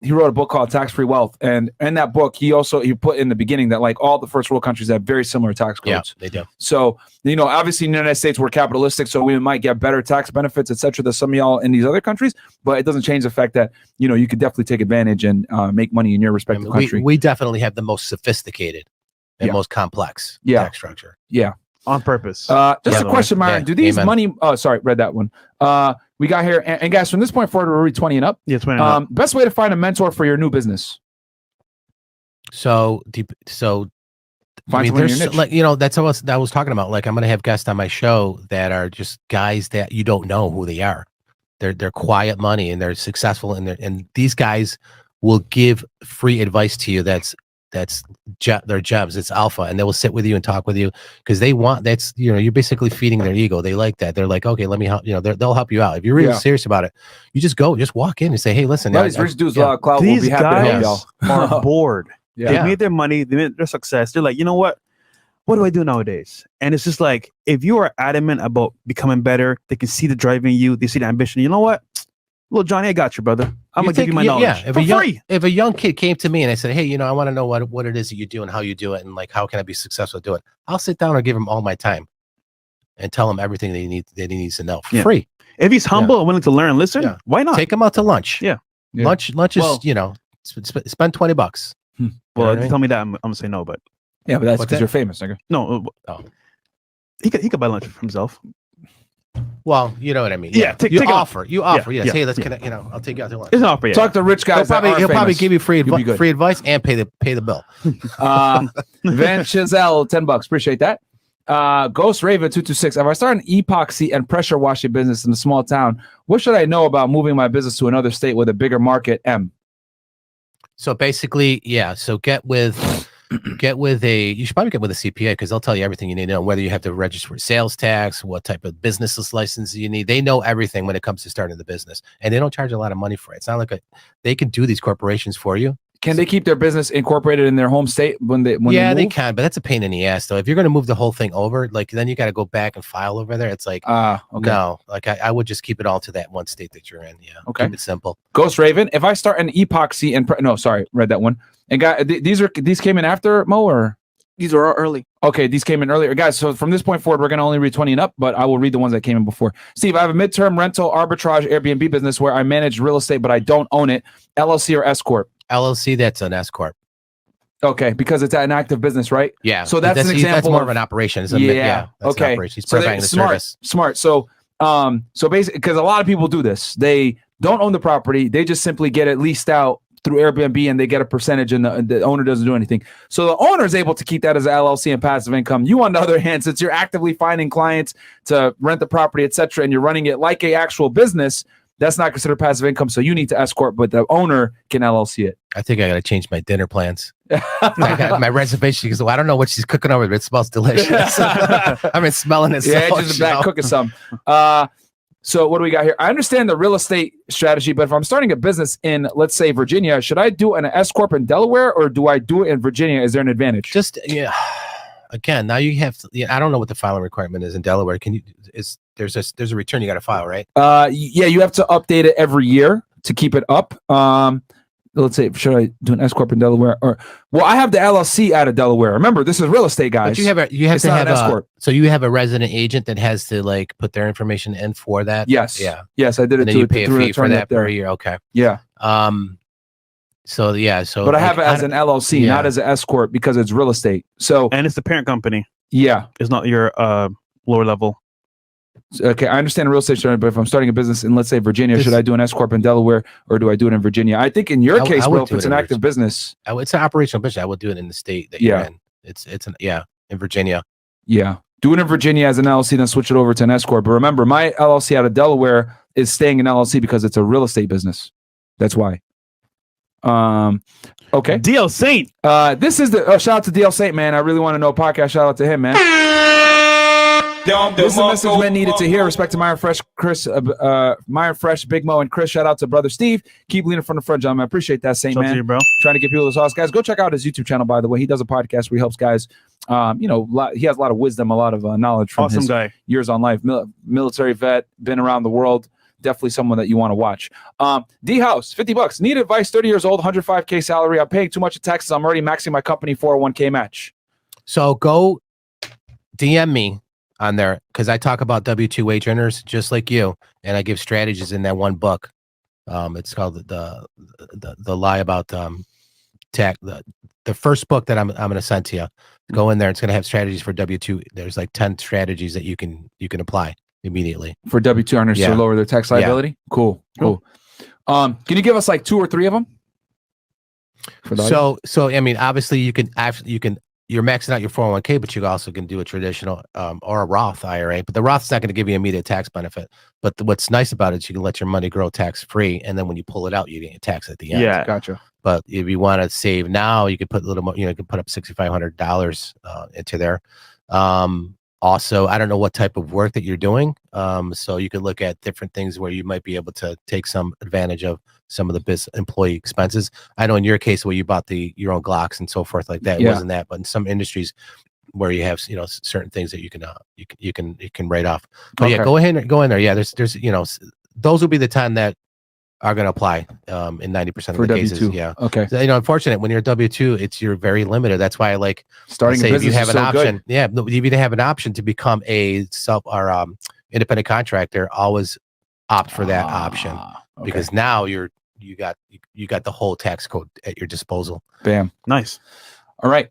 He wrote a book called Tax Free Wealth, and in that book, he put in the beginning that like all the first world countries have very similar tax codes. Yeah, they do. So obviously in the United States we're capitalistic, so we might get better tax benefits, etc. than some of y'all in these other countries, but it doesn't change the fact that you could definitely take advantage and make money in your respective country. We definitely have the most sophisticated and most complex tax structure. Yeah. On purpose. Just a question, Myron. Do these money? Oh, sorry, read that one. we got here, and guys, from this point forward, we're 20 and up. Yeah, 20 and up. Best way to find a mentor for your new business. So I mean, there's like, that's what I was talking about. Like, I'm going to have guests on my show that are just guys that you don't know who they are. They're quiet money and they're successful, and these guys will give free advice to you. Their gems. It's alpha, and they will sit with you and talk with you because they want. That's you're basically feeding their ego. They like that. They're like, okay, let me help. They'll help you out if you're really serious about it. You just walk in and say, hey, listen, these rich dudes, a lot of clout. These will be happy guys to help y'all. are bored. They made their money. They made their success. They're like, you know what? What do I do nowadays? And it's just like, if you are adamant about becoming better, they can see the drive in you. They see the ambition. You know what? Little Johnny, I got you, brother. I'm going to give you my knowledge. Yeah, if a young kid came to me and I said, hey, I want to know what it is that you do and how you do it, and like, how can I be successful at doing it? I'll sit down and give him all my time and tell him everything that he needs to know for free. If he's humble and willing to learn and listen, why not? Take him out to lunch. Yeah. Lunch is, spend $20. Well, if you tell me that, I'm going to say no, but. Yeah, but that's because you're famous, nigga. No. He could buy lunch for himself. Well, you know what I mean. Yeah, you offer. Yes. Hey, let's connect. I'll take you out to lunch. It's an offer. Yeah. Talk to rich guys. He'll probably give you free advice and pay the bill. Van Chazelle, $10. Appreciate that. Ghost Raven 226. If I start an epoxy and pressure washing business in a small town, what should I know about moving my business to another state with a bigger market? So basically, So get with you should probably get with a CPA because they'll tell you everything you need to know, whether you have to register for sales tax, what type of business license you need. They know everything when it comes to starting the business, and they don't charge a lot of money for it. It's not like they can do these corporations for you. Can they keep their business incorporated in their home state when they move? They can, but that's a pain in the ass though. If you're going to move the whole thing over, like then you got to go back and file over there. It's like, no, like I would just keep it all to that one state that you're in. Yeah. Okay. Keep it simple. Ghost Raven, if I start an epoxy and read that one. And guys, these came in after Mo, or these are early. Okay, these came in earlier, guys. So from this point forward, we're going to only read 20 and up, but I will read the ones that came in before. Steve, I have a midterm rental arbitrage Airbnb business where I manage real estate, but I don't own it. LLC or S-CORP? LLC, that's an S-CORP. Okay, because it's an active business, right? Yeah. So that's an example. That's more of an operation. That's okay. An operation. He's providing the service. Smart. So basically, because a lot of people do this, they don't own the property. They just simply get it leased out through Airbnb and they get a percentage and the owner doesn't do anything. So the owner is able to keep that as an LLC and passive income. You, on the other hand, since you're actively finding clients to rent the property, etc., and you're running it like a actual business, that's not considered passive income. So you need to S-CORP, but the owner can LLC it. I think I got to change my dinner plans. I got my reservation because I don't know what she's cooking over, but it smells delicious. I've been smelling it. Yeah, just back cooking some. So what do we got here? I understand the real estate strategy, but if I'm starting a business in, let's say, Virginia, should I do an S-CORP in Delaware or do I do it in Virginia? Is there an advantage? Again, now you have to, I don't know what the filing requirement is in Delaware. There's a return you got to file, right? You have to update it every year to keep it up. Let's say, should I do an S-CORP in Delaware? I have the LLC out of Delaware. Remember, this is real estate, guys. But you have to have an S-CORP. So you have a resident agent that has to like put their information in for that. Yes. Yeah. Yes, I did it. And then you pay a fee for that per year. Okay. Yeah. So but I have it as an LLC, not as an S-CORP, because it's real estate. And it's the parent company. Yeah. It's not your lower level. Okay, I understand real estate, but if I'm starting a business in, let's say, Virginia, should I do an S-CORP in Delaware or do I do it in Virginia? I think in your case, bro, if it's an active business. It's an operational business. I would do it in the state that you're in. It's in Virginia. Yeah. Do it in Virginia as an LLC, then switch it over to an S-CORP. But remember, my LLC out of Delaware is staying in LLC because it's a real estate business. That's why. Okay. DL Saint. This is the shout out to DL Saint, man. I really want to know podcast. Shout out to him, man. This is the message men needed to hear. Respect to Myron Fresh, Chris, Myron Fresh, Big Mo, and Chris. Shout out to brother Steve. Keep leaning from the front, John. I appreciate that, Saint, man. You, bro. Trying to get people to sauce, guys. Go check out his YouTube channel, by the way. He does a podcast where he helps guys. He has a lot of wisdom, a lot of knowledge from his years on life. Military vet, been around the world. Definitely someone that you want to watch. D House, $50. Need advice, 30 years old, 105K salary. I'm paying too much in taxes. I'm already maxing my company 401k match. So go DM me on there because I talk about W-2 wage earners just like you, and I give strategies in that one book. It's called the lie about tax. The first book that I'm going to send to you. Go in there. It's going to have strategies for W-2. There's like 10 strategies that you can apply. immediately for W-2 earners to lower their tax liability. Cool. Can you give us like 2 or 3 of them? So I mean, obviously you're maxing out your 401k, but you also can do a traditional or a Roth IRA. But the Roth's not going to give you immediate tax benefit. But what's nice about it is you can let your money grow tax free, and then when you pull it out, you get tax at the end. Yeah, gotcha. But if you want to save now, you could put a little more. You can put up $6,500 into there. Also, I don't know what type of work that you're doing. So you could look at different things where you might be able to take some advantage of some of the employee expenses. I know in your case where you bought your own Glocks and so forth like that, it wasn't that, but in some industries where you have, certain things that you can write off. But go in there. Yeah. There's, those will be the time that are going to apply in 90% of the cases. Yeah. Okay. So, unfortunate when you're W-2, you're very limited. That's why I like starting a business. If you have an option, good. Yeah, if you have an option to become a self or independent contractor, always opt for that option because now you got the whole tax code at your disposal. Bam. Nice. All right.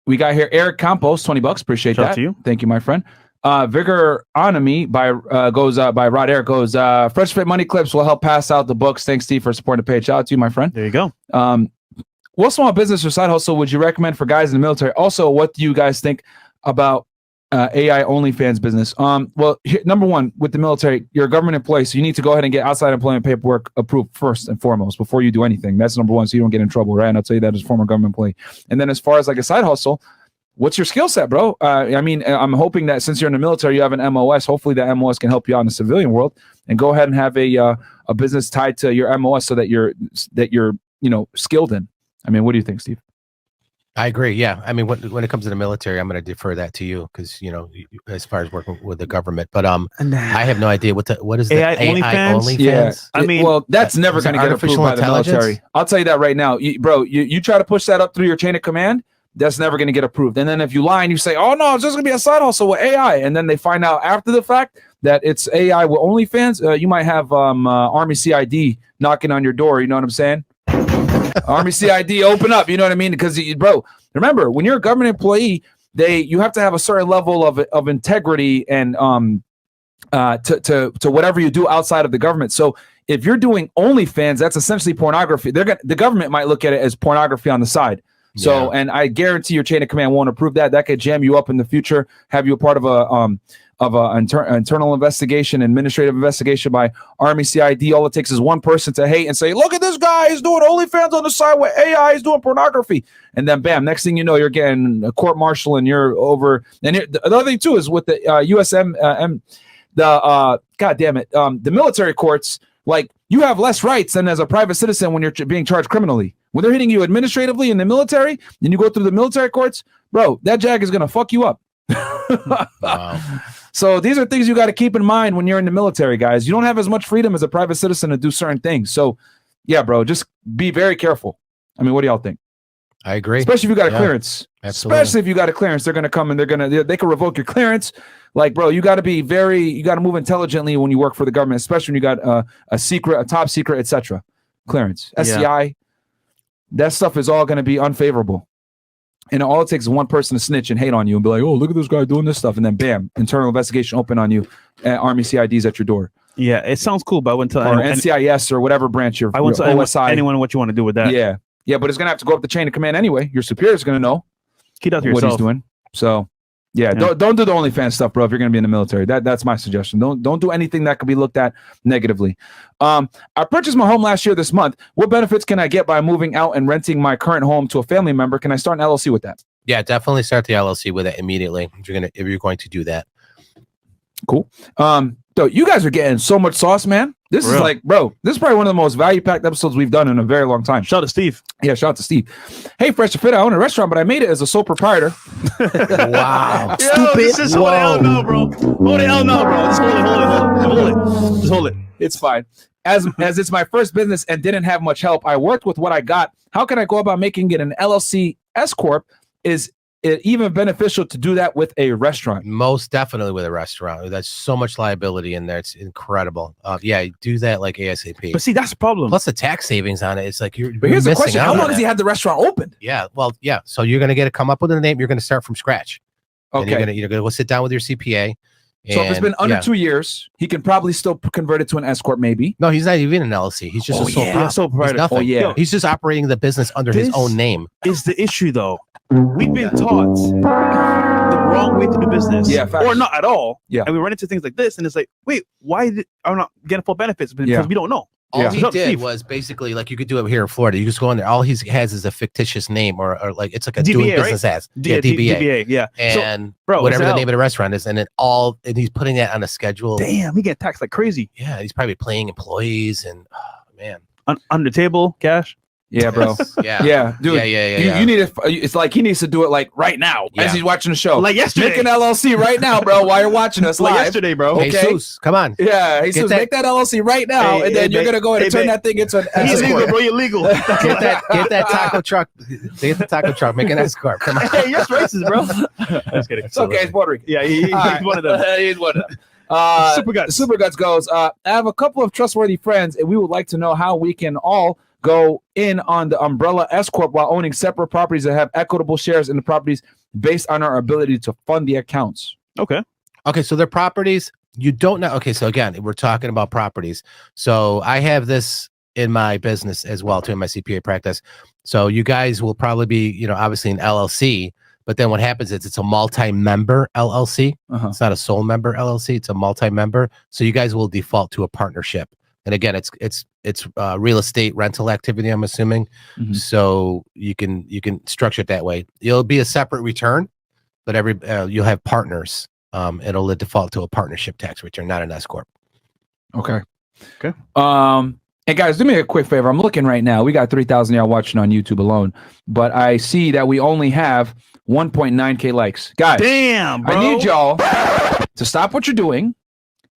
We got here Eric Campos, $20. Appreciate that. To you. Thank you, my friend. Vigoronomy by Rod Eric goes, Fresh Fit Money Clips will help pass out the books. Thanks, Steve, for supporting the page. Shout out to you, my friend. There you go. What small business or side hustle would you recommend for guys in the military? Also, what do you guys think about AI OnlyFans business? Well, number one, with the military, you're a government employee, so you need to go ahead and get outside employment paperwork approved first and foremost before you do anything. That's number one, so you don't get in trouble, right? And I'll tell you that as a former government employee. And then as far as like a side hustle, what's your skill set, bro? I mean, I'm hoping that since you're in the military, you have an MOS. Hopefully that MOS can help you out in the civilian world, and go ahead and have a business tied to your MOS so that you're skilled in. I mean, what do you think, Steve? I agree. Yeah. I mean, when it comes to the military, I'm going to defer that to you because, as far as working with the government, but I have no idea what is the AI OnlyFans? Yeah. I mean, well, that's never going to get approved by the military. I'll tell you that right now, bro. You try to push that up through your chain of command, that's never going to get approved. And then if you lie and you say, oh no, it's just going to be a side hustle with AI, and then they find out after the fact that it's AI with OnlyFans, you might have Army CID knocking on your door. You know what I'm saying? Army CID, open up. You know what I mean? Because, bro, remember, when you're a government employee, you have to have a certain level of integrity and to whatever you do outside of the government. So if you're doing OnlyFans, that's essentially pornography. The government might look at it as pornography on the side. So, and I guarantee your chain of command won't approve that. That could jam you up in the future, have you a part of internal investigation, administrative investigation by Army CID. All it takes is one person to hate and say, look at this guy, he's doing OnlyFans on the side with AI, he's doing pornography. And then bam, next thing you know, you're getting a court martial and you're over. And the other thing too is with the the military courts, like, you have less rights than as a private citizen when you're being charged criminally. When they're hitting you administratively in the military and you go through the military courts, bro, that jag is going to fuck you up. Wow. So these are things you got to keep in mind when you're in the military, guys. You don't have as much freedom as a private citizen to do certain things. So yeah, bro, just be very careful. I mean, what do y'all think? I agree. Especially if you got a clearance. Absolutely. Especially if you got a clearance, they're going to come and they can revoke your clearance. Like, bro, you got to you got to move intelligently when you work for the government, especially when you got a secret, a top secret, etc. clearance, SCI. That stuff is all going to be unfavorable. And all it takes is one person to snitch and hate on you and be like, oh, look at this guy doing this stuff. And then bam, internal investigation open on you. Army CIDs at your door. Yeah, it sounds cool, but I wouldn't tell or NCIS or whatever branch you're I wouldn't tell anyone what you want to do with that. Yeah. Yeah, but it's going to have to go up the chain of command anyway. Your superior is going to know what he's doing. So yeah, don't do the OnlyFans stuff, bro, if you're going to be in the military. That's my suggestion. Don't do anything that could be looked at negatively. I purchased my home last year this month. What benefits can I get by moving out and renting my current home to a family member? Can I start an LLC with that? Yeah, definitely start the LLC with it immediately if you're going to do that. Cool. So you guys are getting so much sauce, man. This is like, bro, this is probably one of the most value-packed episodes we've done in a very long time. Shout out to Steve. Yeah, shout out to Steve. Hey, Fresh to Fit, I own a restaurant, but I made it as a sole proprietor. Wow. Yo, stupid. This is hold the hell no, bro. Hold the hell no, bro. Just hold it. Just hold it. It's fine. As it's my first business and didn't have much help, I worked with what I got. How can I go about making it an LLC S-CORP? Is it even beneficial to do that with a restaurant? Most definitely with a restaurant. There's so much liability in there. It's incredible. Yeah, do that like ASAP. But see, that's the problem. Plus the tax savings on it. It's like But here's the question: how long does he have the restaurant open? Yeah, well, yeah. So you're gonna come up with a name. You're gonna start from scratch. Okay. And you're gonna go sit down with your CPA. So if it's been under 2 years, he can probably still convert it to an S-Corp maybe. No, he's not even an LLC. He's just a sole proprietor. He's nothing. Yo, he's just operating the business under his own name. Is the issue though? We've been taught the wrong way to do business, or not at all. Yeah, and we run into things like this, and it's like, wait, why am I not getting full benefits? Because we don't know. All he did was basically like you could do it here in Florida. You just go in there. All he has is a fictitious name or like it's like a DBA, doing business as. DBA. Yeah. And so, whatever the name of the restaurant is, and he's putting that on a schedule. Damn, he get taxed like crazy. Yeah, he's probably paying employees and man. Under table cash. Yeah, bro. yeah, dude. Yeah. You need it. It's like he needs to do it like right now as he's watching the show. Like yesterday. Make an LLC right now, bro. While you're watching us live. Like yesterday, bro. Okay, Jesus, come on. Yeah, Jesus, make that LLC right now, and then you're gonna go ahead and turn that thing into an S-Corp. Illegal, bro. You're legal. Get that taco truck. Get the taco truck. Make an S-Corp. Come on. Hey, you're racist, bro. Just kidding. It's okay. It's Puerto Rican. Yeah, he's one of them. He's one of them. Super Guts goes. I have a couple of trustworthy friends, and we would like to know how we can all go in on the umbrella S-Corp while owning separate properties that have equitable shares in the properties based on our ability to fund the accounts. Okay, so they're properties. You don't know. Okay, so again, we're talking about properties. So I have this in my business as well, too, in my CPA practice. So you guys will probably be, obviously an LLC, but then what happens is it's a multi-member LLC. It's not a sole member LLC. It's a multi-member. So you guys will default to a partnership. And again, it's real estate rental activity, I'm assuming. So you can structure it that way. It'll be a separate return, but you'll have partners. It'll default to a partnership tax return, not an S-Corp. Okay. And guys, do me a quick favor. I'm looking right now. We got 3,000 y'all watching on YouTube alone, but I see that we only have 1.9K likes. Guys, damn, bro. I need y'all to stop what you're doing.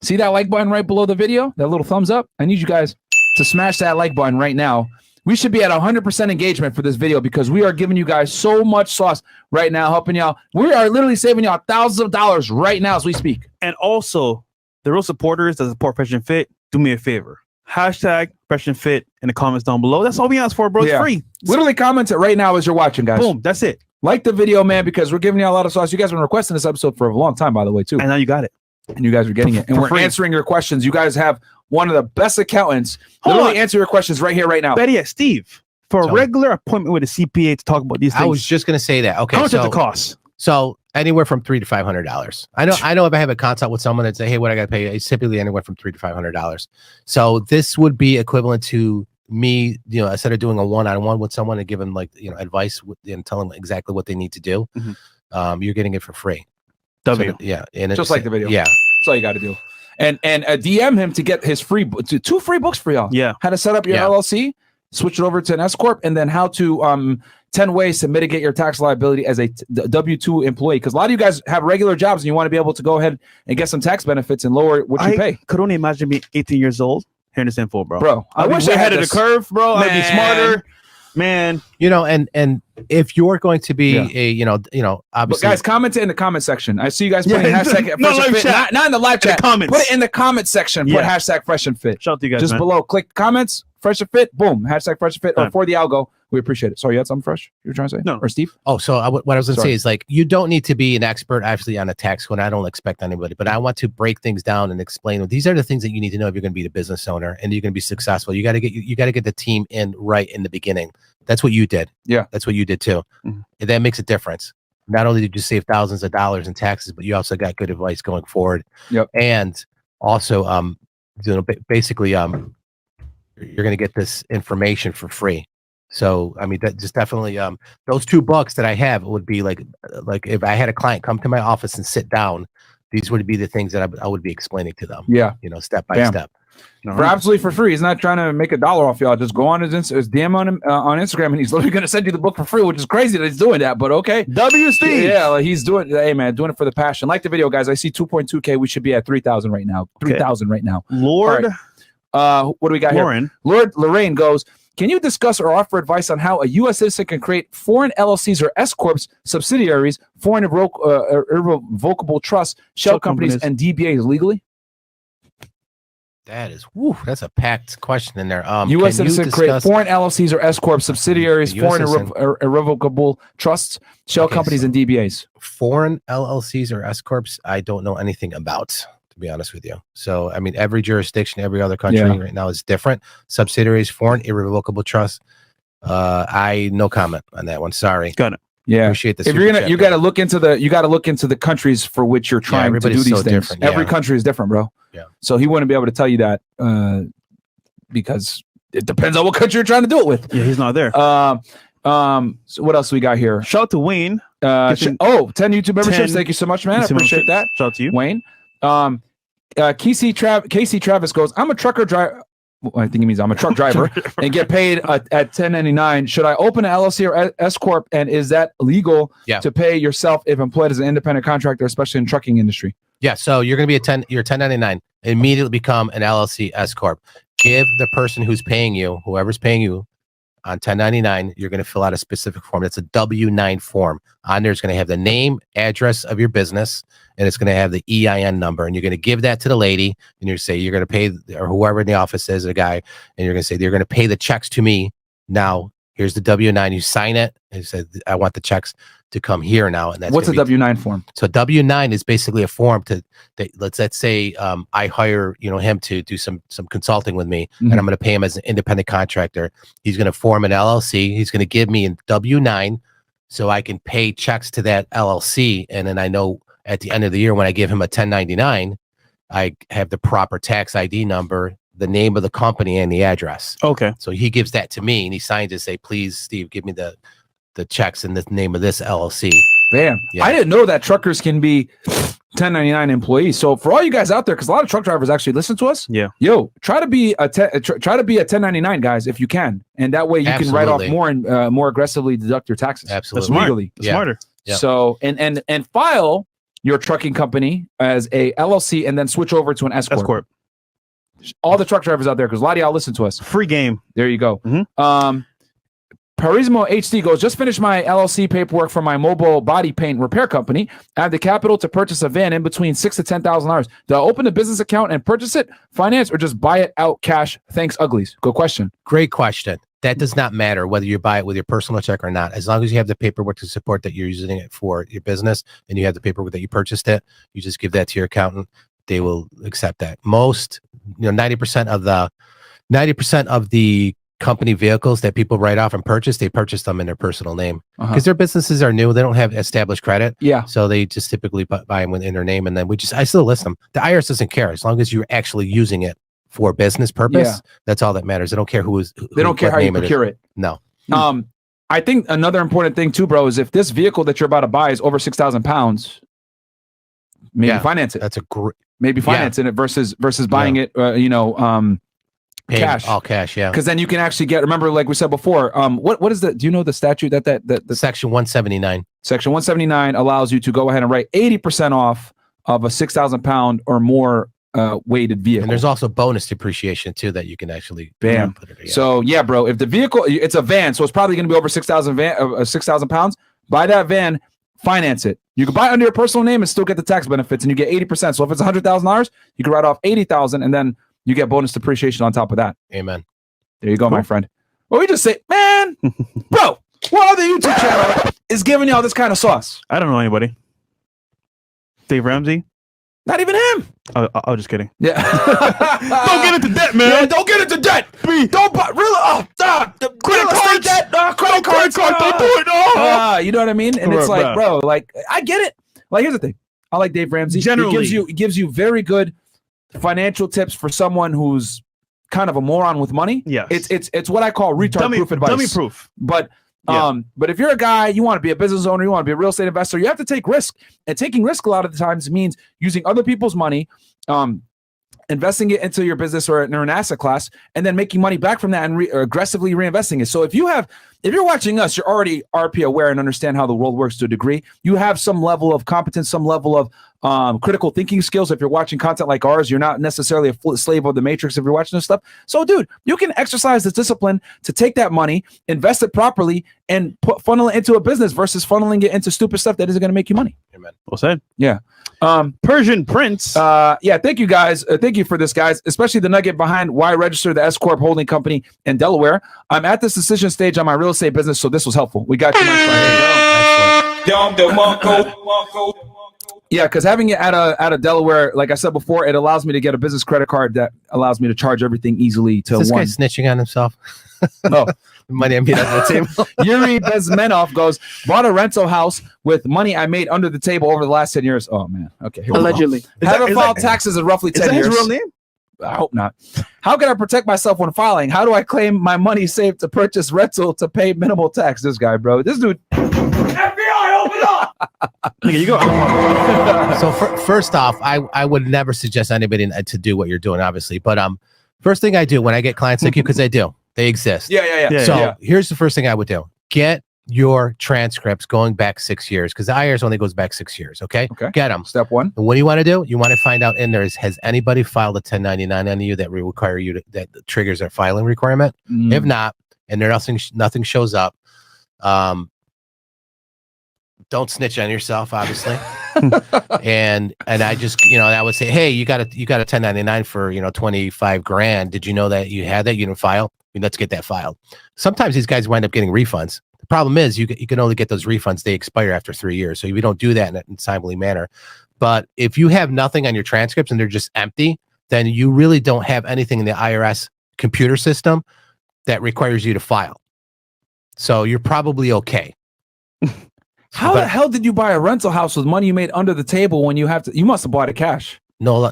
See that like button right below the video? That little thumbs up? I need you guys to smash that like button right now. We should be at 100% engagement for this video because we are giving you guys so much sauce right now, helping y'all. We are literally saving y'all thousands of dollars right now as we speak. And also, the real supporters that support Fresh and Fit, do me a favor. Hashtag Fresh and Fit in the comments down below. That's all we ask for, bro. It's free. Literally comment it right now as you're watching, guys. Boom. That's it. Like the video, man, because we're giving you a lot of sauce. You guys have been requesting this episode for a long time, by the way, too. And now you got it. And you guys are getting it. And we're answering your questions. You guys have one of the best accountants literally answer your questions right here, right now. Better yet, Steve, for a regular appointment with a CPA to talk about these things. I was just going to say that. Okay. How much does it cost? So anywhere from $300 to $500. I know if I have a consult with someone and say, hey, what I got to pay? It's typically anywhere from $300 to $500. So this would be equivalent to me, instead of doing a one-on-one with someone and giving advice and telling them exactly what they need to do, you're getting it for free. W. So, and just like the video. Yeah. That's all you got to do. And DM him to get his free 2 free books for y'all. Yeah. How to set up your LLC, switch it over to an S-Corp, and then how to 10 ways to mitigate your tax liability as a W-2 employee. Because a lot of you guys have regular jobs and you want to be able to go ahead and get some tax benefits and lower what you pay. Could only imagine being 18 years old hearing this info, bro. Bro, I wish I had the curve, bro. I'd be smarter. Man, and if you're going to be obviously, but guys, comment it in the comment section. I see you guys putting hashtag Fresh and Fit. Not in the live chat. Comments. Put it in the comment section. Put hashtag Fresh and Fit. Shout out to you guys. Just below, click comments, Fresh and Fit. Boom, hashtag Fresh and Fit. Or for the algo, we appreciate it. Sorry, you had something fresh you were trying to say? No, or Steve? Oh, so what I was going to say is you don't need to be an expert actually on a tax code. I don't expect anybody, but I want to break things down and explain. These are the things that you need to know if you're going to be the business owner and you're going to be successful. You got to get the team in right in the beginning. That's what you did. Yeah. That's what you did too. And that makes a difference. Not only did you save thousands of dollars in taxes, but you also got good advice going forward. Yep. And also, basically, you're going to get this information for free. So, I mean, that just definitely, those 2 books that I have would be like if I had a client come to my office and sit down, these would be the things that I would be explaining to them. Yeah. Step by step. For absolutely for free. He's not trying to make $1 off y'all. Just go on his DM on him on Instagram, and he's literally going to send you the book for free, which is crazy that he's doing that. But okay, Steve. Yeah, like he's doing. Hey man, doing it for the passion. Like the video, guys. I see 2.2K. We should be at 3,000 right now. 3,000 right now. Lord, what do we got Lauren. here? Lorraine goes. Can you discuss or offer advice on how a U.S. citizen can create foreign LLCs or S-Corps, subsidiaries, foreign irrevocable trusts, shell companies, and DBAs legally? That is, that's a packed question in there. U.S. citizen create foreign LLCs or S-Corp subsidiaries, foreign irrevocable trusts, shell companies, and DBAs. Foreign LLCs or S-Corps, I don't know anything about, to be honest with you. So, I mean, every jurisdiction, every other country right now is different. Subsidiaries, foreign irrevocable trust. I no comment on that one. Sorry. Got it. Yeah. Appreciate the if you're gonna, you got to look into the countries for which you're trying to do these things. Every country is different, bro. Yeah. So he wouldn't be able to tell you that because it depends on what country you're trying to do it with. Yeah, he's not there. So what else we got here? Shout out to Wayne. 10 YouTube memberships. Thank you so much, man. I appreciate that. Shout out to you, Wayne. Casey Travis goes, I'm a trucker driver. I think he means I'm a truck driver and get paid at 1099. Should I open an LLC or S-Corp? And is that legal to pay yourself if employed as an independent contractor, especially in trucking industry? Yeah. So you're going to be you're 1099, immediately become an LLC S-Corp. Give the person who's paying you, whoever's paying you on 1099, you're going to fill out a specific form. It's a W-9 form. On there, it's going to have the name, address of your business, and it's going to have the EIN number. And you're going to give that to the lady, and you say you're going to pay, or whoever in the office is, a guy, and you're going to say, you're going to pay the checks to me. Now, here's the W-9. You sign it, and you say, I want the checks to come here now. And that's what's a W-9 form? So W-9 is basically a form let's say I hire him to do some consulting with me, and I'm going to pay him as an independent contractor. He's going to form an LLC. He's going to give me a W-9 so I can pay checks to that LLC, and then I know at the end of the year when I give him a 1099, I have the proper tax ID number, the name of the company, and the address. Okay. So he gives that to me, and he signs to say, please, Steve, give me the checks in the name of this LLC. Bam. Yeah. I didn't know that truckers can be 1099 employees. So for all you guys out there, because a lot of truck drivers actually listen to us. Yeah. Yo, try to be a 1099 guys if you can, and that way you can write off more and more aggressively deduct your taxes. Absolutely. That's legally. That's smarter. Yeah. So and file your trucking company as a LLC and then switch over to an S-Corp. S-Corp. All the truck drivers out there, because a lot of y'all listen to us. Free game. There you go. Parismo HD goes, just finished my LLC paperwork for my mobile body paint repair company. I have the capital to purchase a van in between $6,000 to $10,000. Do I open a business account and purchase it, finance, or just buy it out cash? Thanks, uglies. Good question. Great question. That does not matter whether you buy it with your personal check or not. As long as you have the paperwork to support that you're using it for your business and you have the paperwork that you purchased it, you just give that to your accountant. They will accept that. Most, 90% of the company vehicles that people write off and purchase, they purchase them in their personal name because their businesses are new. They don't have established credit. Yeah. So they just typically buy them in their name. And then I still list them. The IRS doesn't care as long as you're actually using it for business purpose. Yeah. That's all that matters. They don't care they don't care how you procure it. No. I think another important thing too, bro, is if this vehicle that you're about to buy is over 6,000 pounds, maybe finance it. That's a great, maybe financing it versus buying it, cash, all cash, yeah. Because then you can actually get. Remember, like we said before, what is the? Do you know the statute that Section 179? Section 179 allows you to go ahead and write 80% off of a 6,000 pound or more weighted vehicle. And there's also bonus depreciation too that you can actually put it. So yeah, bro, if the vehicle it's a van, so it's probably going to be over 6,000 pounds. Buy that van, finance it. You can buy it under your personal name and still get the tax benefits, and you get 80%. So if it's $100,000, you can write off 80,000, and then you get bonus depreciation on top of that. Amen. There you go, my friend. Well, we just say, man, bro, what other YouTube channel is giving y'all this kind of sauce? I don't know anybody. Dave Ramsey? Not even him. I was just kidding. Yeah. Don't get into debt, man. Yeah, don't get into debt. Don't buy really. Credit cards. Credit cards. Don't do it. You know what I mean? And it's like, bro, like I get it. Like here's the thing. I like Dave Ramsey. Generally, it gives you very good financial tips for someone who's kind of a moron with money. Yeah, it's what I call retard-proof advice. Dummy-proof. But if you're a guy, you want to be a business owner, you want to be a real estate investor, you have to take risk. And taking risk a lot of the times means using other people's money, investing it into your business or an asset class, and then making money back from that and aggressively reinvesting it. So if you have if you're watching us, you're already RP aware and understand how the world works to a degree. You have some level of competence, some level of critical thinking skills. If you're watching content like ours, you're not necessarily a slave of the matrix if you're watching this stuff. So, dude, you can exercise this discipline to take that money, invest it properly, and funnel it into a business versus funneling it into stupid stuff that isn't going to make you money. Amen. Well said. Yeah. Persian Prince. Yeah, thank you guys. Thank you for this, guys, especially the nugget behind why register the S-Corp holding company in Delaware. I'm at this decision stage on my real estate business, so this was helpful. We got you, my friend. Yeah, because having it out of Delaware, like I said before, it allows me to get a business credit card that allows me to charge everything easily to Is this one. guy snitching on himself? Oh, money I made under the table. Yuri Bezmenov goes, bought a rental house with money I made under the table over the last 10 years. Oh, man. Okay. Here Allegedly. Haven't filed taxes in roughly 10 years. Is that his real name? I hope not. How can I protect myself when filing? How do I claim my money saved to purchase rental to pay minimal tax? This guy, bro. This dude. FBI, open up! Nigga, you go. So first off, I would never suggest anybody to do what you're doing, obviously. But first thing I do when I get clients like you, because I do, they exist. Yeah. So here's the first thing I would do: get your transcripts going back 6 years, because the IRS only goes back 6 years. Okay. Get them. Step one. And what do you want to do? You want to find out in there has anybody filed a 1099 on you that require you that triggers their filing requirement? If not, and there nothing shows up, don't snitch on yourself, obviously. and I just, I would say, hey, you got a 1099 for 25 grand. Did you know that you had that? You didn't file? Let's get that filed. Sometimes these guys wind up getting refunds. The problem is you can only get those refunds. They expire after 3 years. So we don't do that in a timely manner. But if you have nothing on your transcripts and they're just empty, then you really don't have anything in the IRS computer system that requires you to file. So you're probably okay. How the hell did you buy a rental house with money you made under the table when you must have bought it cash? No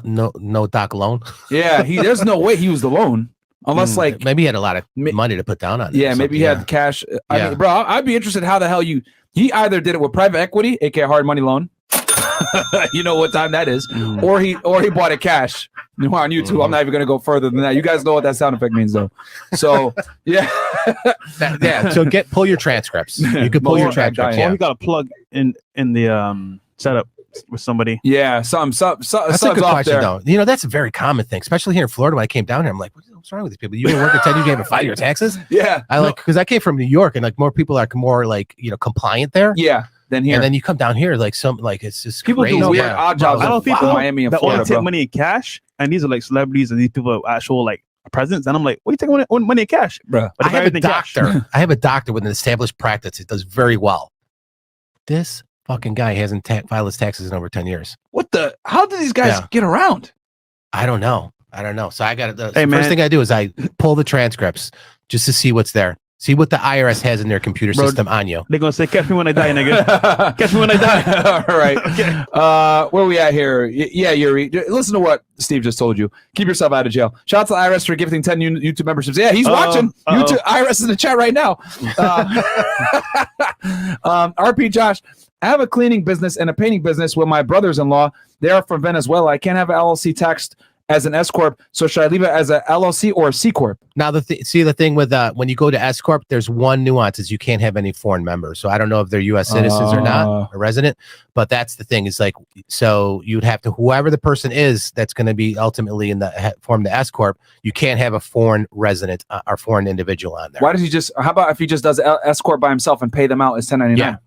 doc loan. Yeah, there's no way he used the loan. Unless maybe he had a lot of money to put down on it. Yeah, maybe he had cash. I mean, bro, I'd be interested how the hell he either did it with private equity, aka hard money loan. You know what time that is, or he bought it cash. On YouTube, I'm not even gonna go further than that. You guys know what that sound effect means, though. So yeah, So pull your transcripts. You could pull your transcripts. Or he got a plug in the setup with somebody. Yeah, that's a good question, though. That's a very common thing, especially here in Florida. When I came down here, I'm like, what's wrong with these people? You didn't work at 10, you can't even file your taxes. Yeah, because I came from New York, and more people are more compliant there. Yeah. Than here. And then you come down here, it's just people crazy. do weird odd jobs. I know people Miami and that Florida, only take money in cash, and these are like celebrities, and these people are actual presidents. And I'm like, what are you taking money in cash, bro? I have a doctor. I have a doctor with an established practice. It does very well. This fucking guy hasn't filed his taxes in over 10 years. How do these guys get around? I don't know. So I got the first thing I do is I pull the transcripts just to see what's there. See what the IRS has in their computer system on you. They're going to say, catch me when I die, nigga. Catch me when I die. All right. Okay. Where are we at here? Yeah, Yuri. Listen to what Steve just told you. Keep yourself out of jail. Shout out to the IRS for gifting 10 YouTube memberships. Yeah, he's watching. YouTube, IRS is in the chat right now. RP Josh, I have a cleaning business and a painting business with my brothers-in-law. They are from Venezuela. I can't have an LLC taxed as an S-Corp, so should I leave it as a LLC or a C-Corp? Now, the thing with when you go to S-Corp, there's one nuance is you can't have any foreign members. So I don't know if they're U.S. citizens or not, a resident, but that's the thing. Is so you'd have to, whoever the person is that's going to be ultimately in the form the S-Corp, you can't have a foreign resident or foreign individual on there. Why does he how about if he just does S-Corp by himself and pay them out as 1099?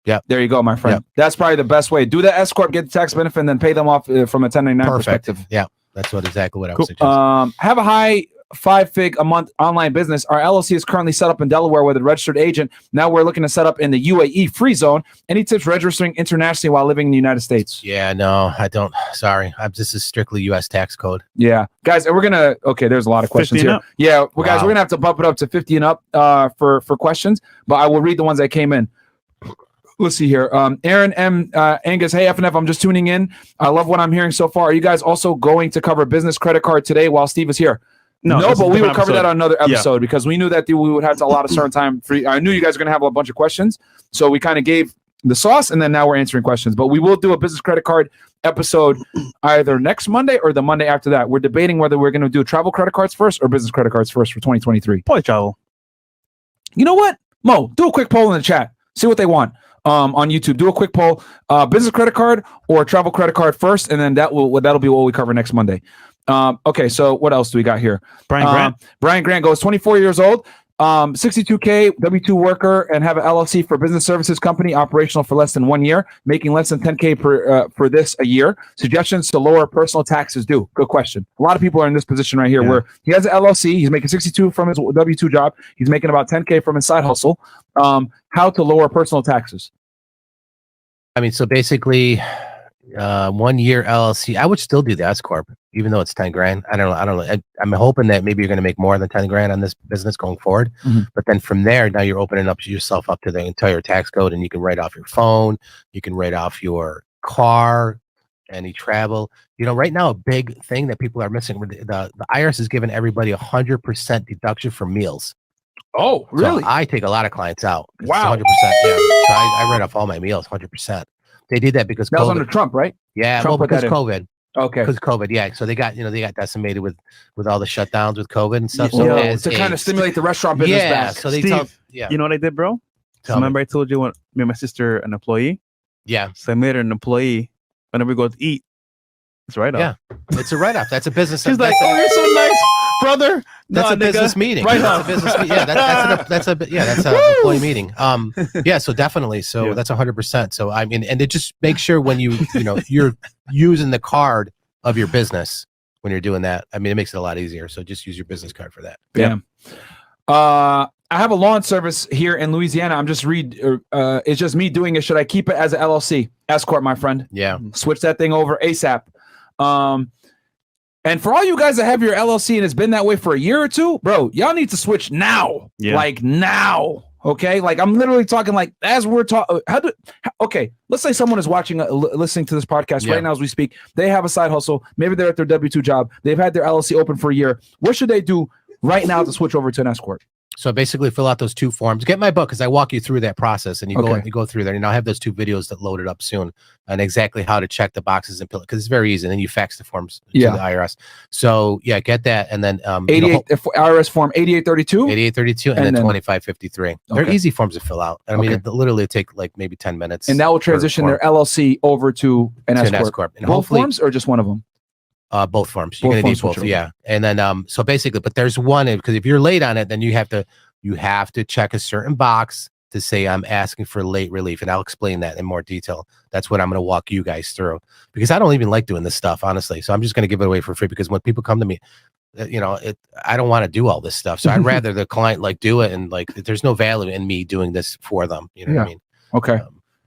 Yeah. There you go, my friend. Yep. That's probably the best way. Do the S-Corp, get the tax benefit, and then pay them off from a 1099 perspective. Yeah. That's exactly what I was suggesting. Have a high 5-fig a month online business. Our LLC is currently set up in Delaware with a registered agent. Now we're looking to set up in the UAE free zone. Any tips registering internationally while living in the United States? Yeah, no, I don't. Sorry. This is strictly U.S. tax code. Yeah. Guys, and we're going to, there's a lot of questions here. Yeah, guys, we're going to have to bump it up to 50 and up for questions, but I will read the ones that came in. Let's see here. Aaron M. Angus, hey, FNF, I'm just tuning in. I love what I'm hearing so far. Are you guys also going to cover business credit card today while Steve is here? No, but we will cover that on another episode because we knew that we would have a lot of certain time free. I knew you guys were going to have a bunch of questions. So we kind of gave the sauce, and then now we're answering questions. But we will do a business credit card episode either next Monday or the Monday after that. We're debating whether we're going to do travel credit cards first or business credit cards first for 2023. Probably travel. You know what? Mo, do a quick poll in the chat. See what they want on YouTube. Do a quick poll. Business credit card or travel credit card first, and then that'll be what we cover next Monday. Okay, so what else do we got here? Brian Grant goes 24 years old, 62K, W-2 worker, and have an LLC for business services company operational for less than 1 year, making less than 10K for this a year. Suggestions to lower personal taxes due. Good question. A lot of people are in this position right here where he has an LLC. He's making 62 from his W-2 job. He's making about 10K from his side hustle. How to lower personal taxes? I mean, so basically, 1 year LLC. I would still do the S-CORP, even though it's 10 grand. I don't know. I'm hoping that maybe you're going to make more than 10 grand on this business going forward. But then from there, now you're opening up yourself up to the entire tax code, and you can write off your phone, you can write off your car, any travel. You know, right now, a big thing that people are missing, the IRS is giving everybody 100% deduction for meals. Oh, really? So I take a lot of clients out. Wow. 100%. Yeah. So I write off all my meals, 100%. They did that because that was under Trump, right? Yeah, Trump because COVID. Okay. Because COVID, yeah. So they got decimated with all the shutdowns with COVID and stuff. So to kind of stimulate the restaurant business back. So they Steve, you know what I did, bro? Remember I told you when me and my sister an employee? Yeah. So I made her an employee whenever we go to eat. It's a write-off. Yeah. It's a write-off. That's a business. She's like, oh, you're so nice, brother. That's a business meeting. Right. That's a business meeting. Yeah, that's an employee meeting. Yeah, so definitely. So that's 100%. So I mean, and it just make sure when you're using the card of your business when you're doing that. I mean, it makes it a lot easier. So just use your business card for that. Yeah. I have a lawn service here in Louisiana. I'm just it's just me doing it. Should I keep it as an LLC? S-CORP, my friend. Yeah. Switch that thing over ASAP. And for all you guys that have your LLC and it's been that way for a year or two, bro, y'all need to switch now. Yeah. Like now. Okay. Like I'm literally talking like as we're talking. Okay. Let's say someone is watching, listening to this podcast right now as we speak. They have a side hustle. Maybe they're at their W-2 job. They've had their LLC open for a year. What should they do right now to switch over to an S-CORP? So basically fill out those 2 forms. Get my book because I walk you through that process, and you go through there. And I'll have those 2 videos that loaded up soon on exactly how to check the boxes and because it's very easy. And then you fax the forms to the IRS. So yeah, get that, and then IRS form 8832, 8832, and then 2553. They're easy forms to fill out. I mean, it literally take like maybe 10 minutes. And that will transition their LLC over to an S-CORP. And both forms or just one of them? Both forms. You're gonna need both. Yeah. And then so basically, but there's one, because if you're late on it, then you have to check a certain box to say I'm asking for late relief, and I'll explain that in more detail. That's what I'm going to walk you guys through, because I don't even like doing this stuff, honestly. So I'm just going to give it away for free, because when people come to me, I don't want to do all this stuff. So I'd rather the client do it, and there's no value in me doing this for them. You know what I mean? Okay.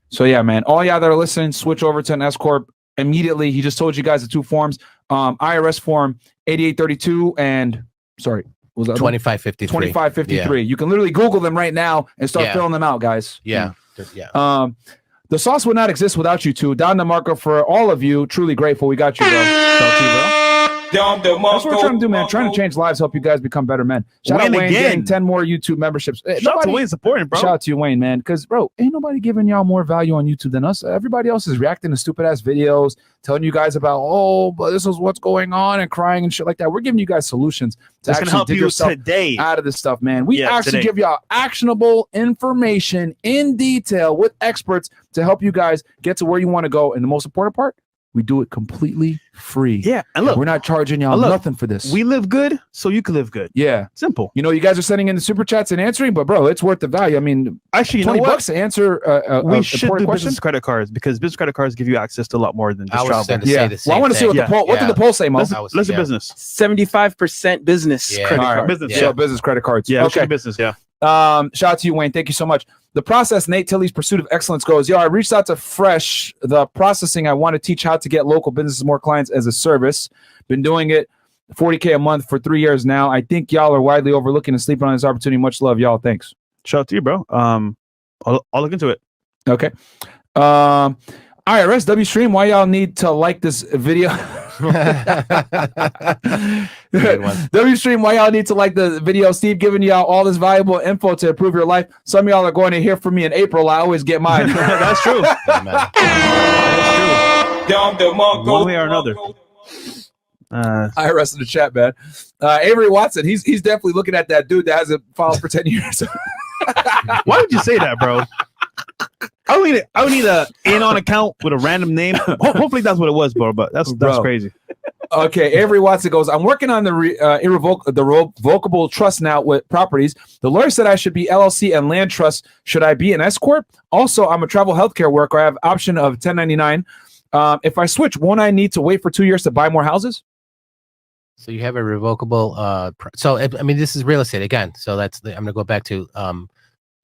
So yeah, man, all y'all that are listening, switch over to an S-CORP immediately. He just told you guys the 2 forms, IRS form 8832 and 2553. 2553. Yeah. You can literally Google them right now and start filling them out, guys. Yeah. The sauce would not exist without you two. Don DeMarco, for all of you, truly grateful. We got you, bro. Shout out to you, bro. That's what we're trying to do, man. Trying to change lives, help you guys become better men. Shout out Wayne getting 10 more YouTube memberships. Shout out to Wayne supporting, bro. Shout out to you, Wayne, man. Because, bro, ain't nobody giving y'all more value on YouTube than us. Everybody else is reacting to stupid ass videos, telling you guys about, but this is what's going on, and crying and shit like that. We're giving you guys solutions to actually help dig yourself today out of this stuff, man. We actually give y'all actionable information in detail with experts to help you guys get to where you want to go. And the most important part, we do it completely free. Yeah. And look, we're not charging y'all nothing for this. We live good so you can live good. Yeah. Simple. You guys are sending in the super chats and answering, but bro, it's worth the value. I mean, actually, $20 to answer we should do business credit cards, because business credit cards give you access to a lot more than just travel. Yeah. Well, I want to see what the poll, what did the poll say, Mo? Listen, business. 75% business credit card. Business. So business credit cards. Yeah. Okay. Business. Yeah. Shout out to you, Wayne. Thank you so much. The process Nate Tilley's pursuit of excellence goes, I reached out to Fresh, the processing. I want to teach how to get local businesses more clients as a service. Been doing it $40K a month for 3 years now. I think y'all are widely overlooking and sleeping on this opportunity. Much love, y'all. Thanks. Shout out to you, bro. I'll look into it. Okay. IRS W Stream, why y'all need to like this video? W Stream, why y'all need to like the video? Steve giving y'all all this valuable info to improve your life. Some of y'all are going to hear from me in April. I always get mine. That's true. That's true. One way or another. IRS in the chat, man. Avery Watson, he's definitely looking at that dude that hasn't followed for 10 years. Why would you say that, bro? I would need a in-on account with a random name. Hopefully that's what it was, bro. But that's crazy. Okay, Avery Watson goes, I'm working on the revocable trust now with properties. The lawyer said I should be LLC and land trust. Should I be an S-CORP? Also, I'm a travel healthcare worker. I have option of 1099. If I switch, won't I need to wait for 2 years to buy more houses? So you have a revocable. So I mean, this is real estate again. So I'm going to go back to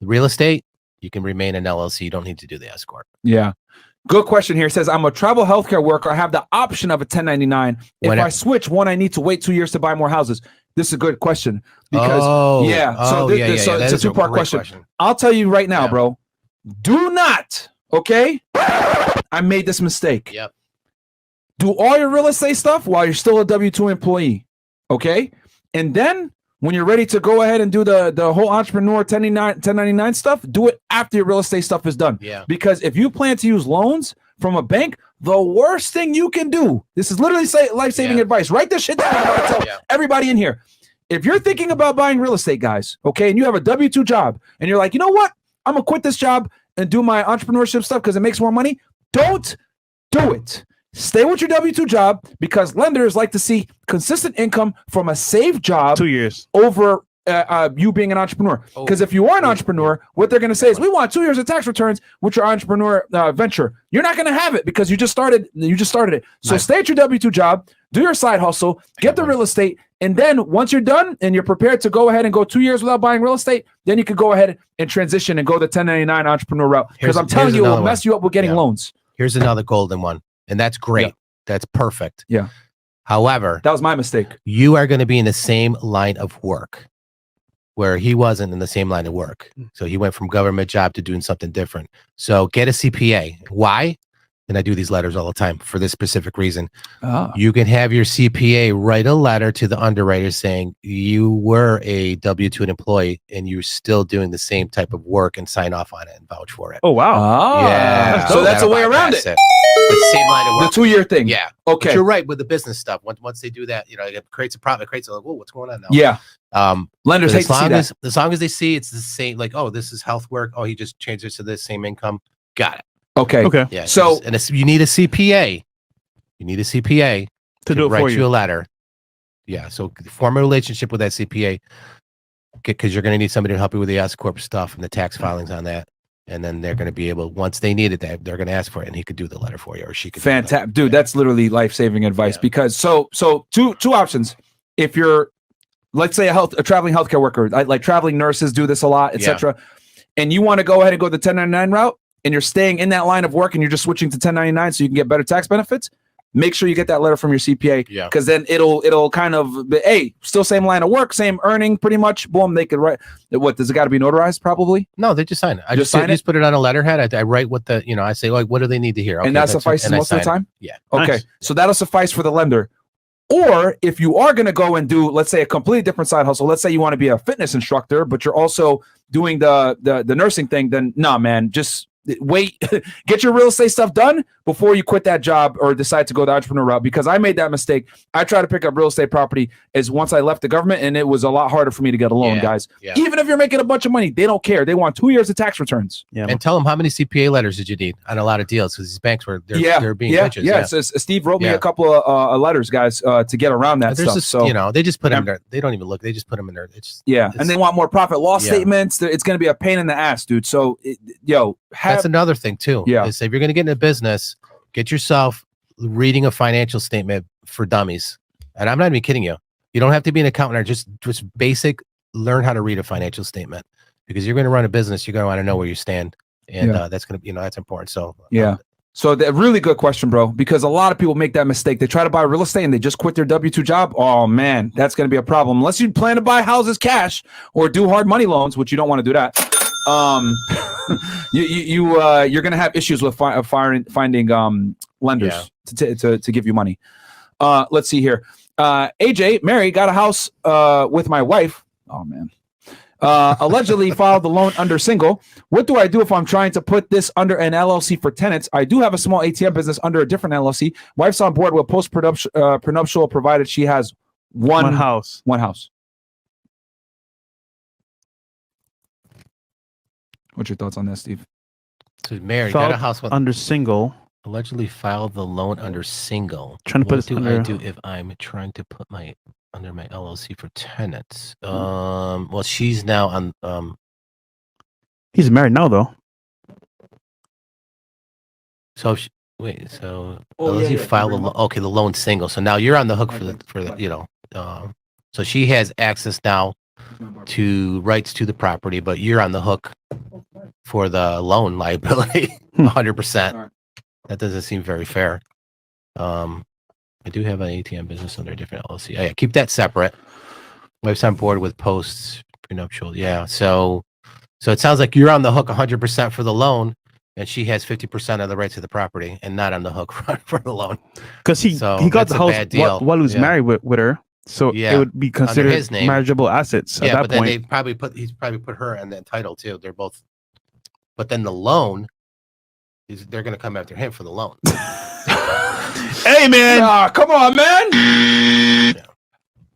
real estate. You can remain an LLC. You don't need to do the S-CORP. Yeah. Good question here. It says, I'm a travel healthcare worker. I have the option of a 1099. If I switch, won't I need to wait 2 years to buy more houses? This is a good question. Because, so it's a two-part question. I'll tell you right now, bro. Do not, okay? I made this mistake. Yep. Do all your real estate stuff while you're still a W-2 employee, okay? And then when you're ready to go ahead and do the whole entrepreneur 1099 stuff, do it after your real estate stuff is done. Yeah. Because if you plan to use loans from a bank, the worst thing you can do, this is literally life-saving advice. Write this shit down. I'm about to tell everybody in here. If you're thinking about buying real estate, guys, okay, and you have a W-2 job, and you're like, you know what? I'm going to quit this job and do my entrepreneurship stuff because it makes more money. Don't do it. Stay with your W-2 job because lenders like to see consistent income from a safe job 2 years over you being an entrepreneur. Because if you are an entrepreneur, what they're going to say is, we want 2 years of tax returns with your entrepreneur venture. You're not going to have it because you just started it. So stay at your W-2 job, do your side hustle, get the real estate, and then once you're done and you're prepared to go ahead and go 2 years without buying real estate, then you can go ahead and transition and go the 1099 entrepreneur route. Because I'm telling you, it will mess you up with getting loans. Here's another golden one. And that's great. Yeah. That's perfect. Yeah. However, that was my mistake. You are going to be in the same line of work where he wasn't in the same line of work. So he went from government job to doing something different. So get a CPA. Why? And I do these letters all the time for this specific reason. You can have your CPA write a letter to the underwriter saying you were a W-2 employee and you're still doing the same type of work and sign off on it and vouch for it. Oh, wow. Yeah. So that's a way around it. The same line of work. The 2 year thing. Yeah. Okay. But you're right with the business stuff. Once they do that, it creates a problem. It creates like, whoa, what's going on now? Yeah. Lenders hate to see that. As long as they see it's the same, like, oh, this is health work. Oh, he just changed it to this same income. Got it. Okay. Yeah. So you need a CPA. You need a CPA to do it write for you a letter. Yeah. So form a relationship with that CPA because you're going to need somebody to help you with the S-CORP stuff and the tax filings on that. And then they're going to be able, once they need it, they're going to ask for it, and he could do the letter for you, or she could. Fantastic, dude. That's literally life-saving advice because so two options. If you're, let's say a traveling healthcare worker, like traveling nurses do this a lot, etc. And you want to go ahead and go the 1099 route, and you're staying in that line of work, and you're just switching to 1099 so you can get better tax benefits. Make sure you get that letter from your CPA, because then it'll kind of be, hey, still same line of work, same earning, pretty much. Boom, they could write. What does it got to be notarized? Probably. No, they just sign it. I just put it on a letterhead. I write what I say, like, what do they need to hear? Okay, and that suffices most of the time. Yeah. Okay, so that'll suffice for the lender. Or if you are going to go and do, let's say, a completely different side hustle. Let's say you want to be a fitness instructor, but you're also doing the nursing thing. Then nah, man, just wait, get your real estate stuff done before you quit that job or decide to go the entrepreneur route, because I made that mistake. I tried to pick up real estate property as once I left the government, and it was a lot harder for me to get a loan, guys. Yeah. Even if you're making a bunch of money, they don't care. They want 2 years of tax returns. Yeah. And tell them how many CPA letters did you need on a lot of deals, because these banks were they're being bitches. Yeah. So Steve wrote me a couple of letters, guys, to get around that stuff. So they just put them there. They don't even look. They just put them in there. And they want more profit loss statements. It's going to be a pain in the ass, dude. So that's another thing too. Yeah. Is if you're going to get into business, get yourself reading a financial statement for dummies. And I'm not even kidding you. You don't have to be an accountant, or just basic, learn how to read a financial statement, because you're going to run a business. You're going to want to know where you stand. And that's going to, that's important. So, So a really good question, bro, because a lot of people make that mistake. They try to buy real estate and they just quit their W-2 job. Oh man, that's going to be a problem. Unless you plan to buy houses cash or do hard money loans, which you don't want to do that. You're going to have issues with finding lenders to give you money. Let's see here. AJ, Mary, got a house with my wife. Oh man. Allegedly filed the loan under single. What do I do if I'm trying to put this under an LLC for tenants? I do have a small ATM business under a different LLC. Wife's on board with prenuptial provided she has one house. What's your thoughts on that, Steve? So Mary got a house with under single. Allegedly filed the loan under single. Trying to put what this do under... I do if I'm trying to put under my LLC for tenants? Well, she's now on. He's married now, though. So LLC filed the loan single. So now you're on the hook for the so she has access now to rights to the property, but you're on the hook for the loan liability 100%. That doesn't seem very fair. I do have an ATM business under a different LLC. Oh, yeah, keep that separate. Wife's on board with posts prenuptial. Yeah. So it sounds like you're on the hook 100% for the loan, and she has 50% of the rights to the property and not on the hook for the loan. Because he got the house while he was married with her. So it would be considered marriageable assets at that but point. Then he's probably put her on that title too. They're both, but then the loan they're going to come after him for the loan. Hey man, come on, man. Yeah.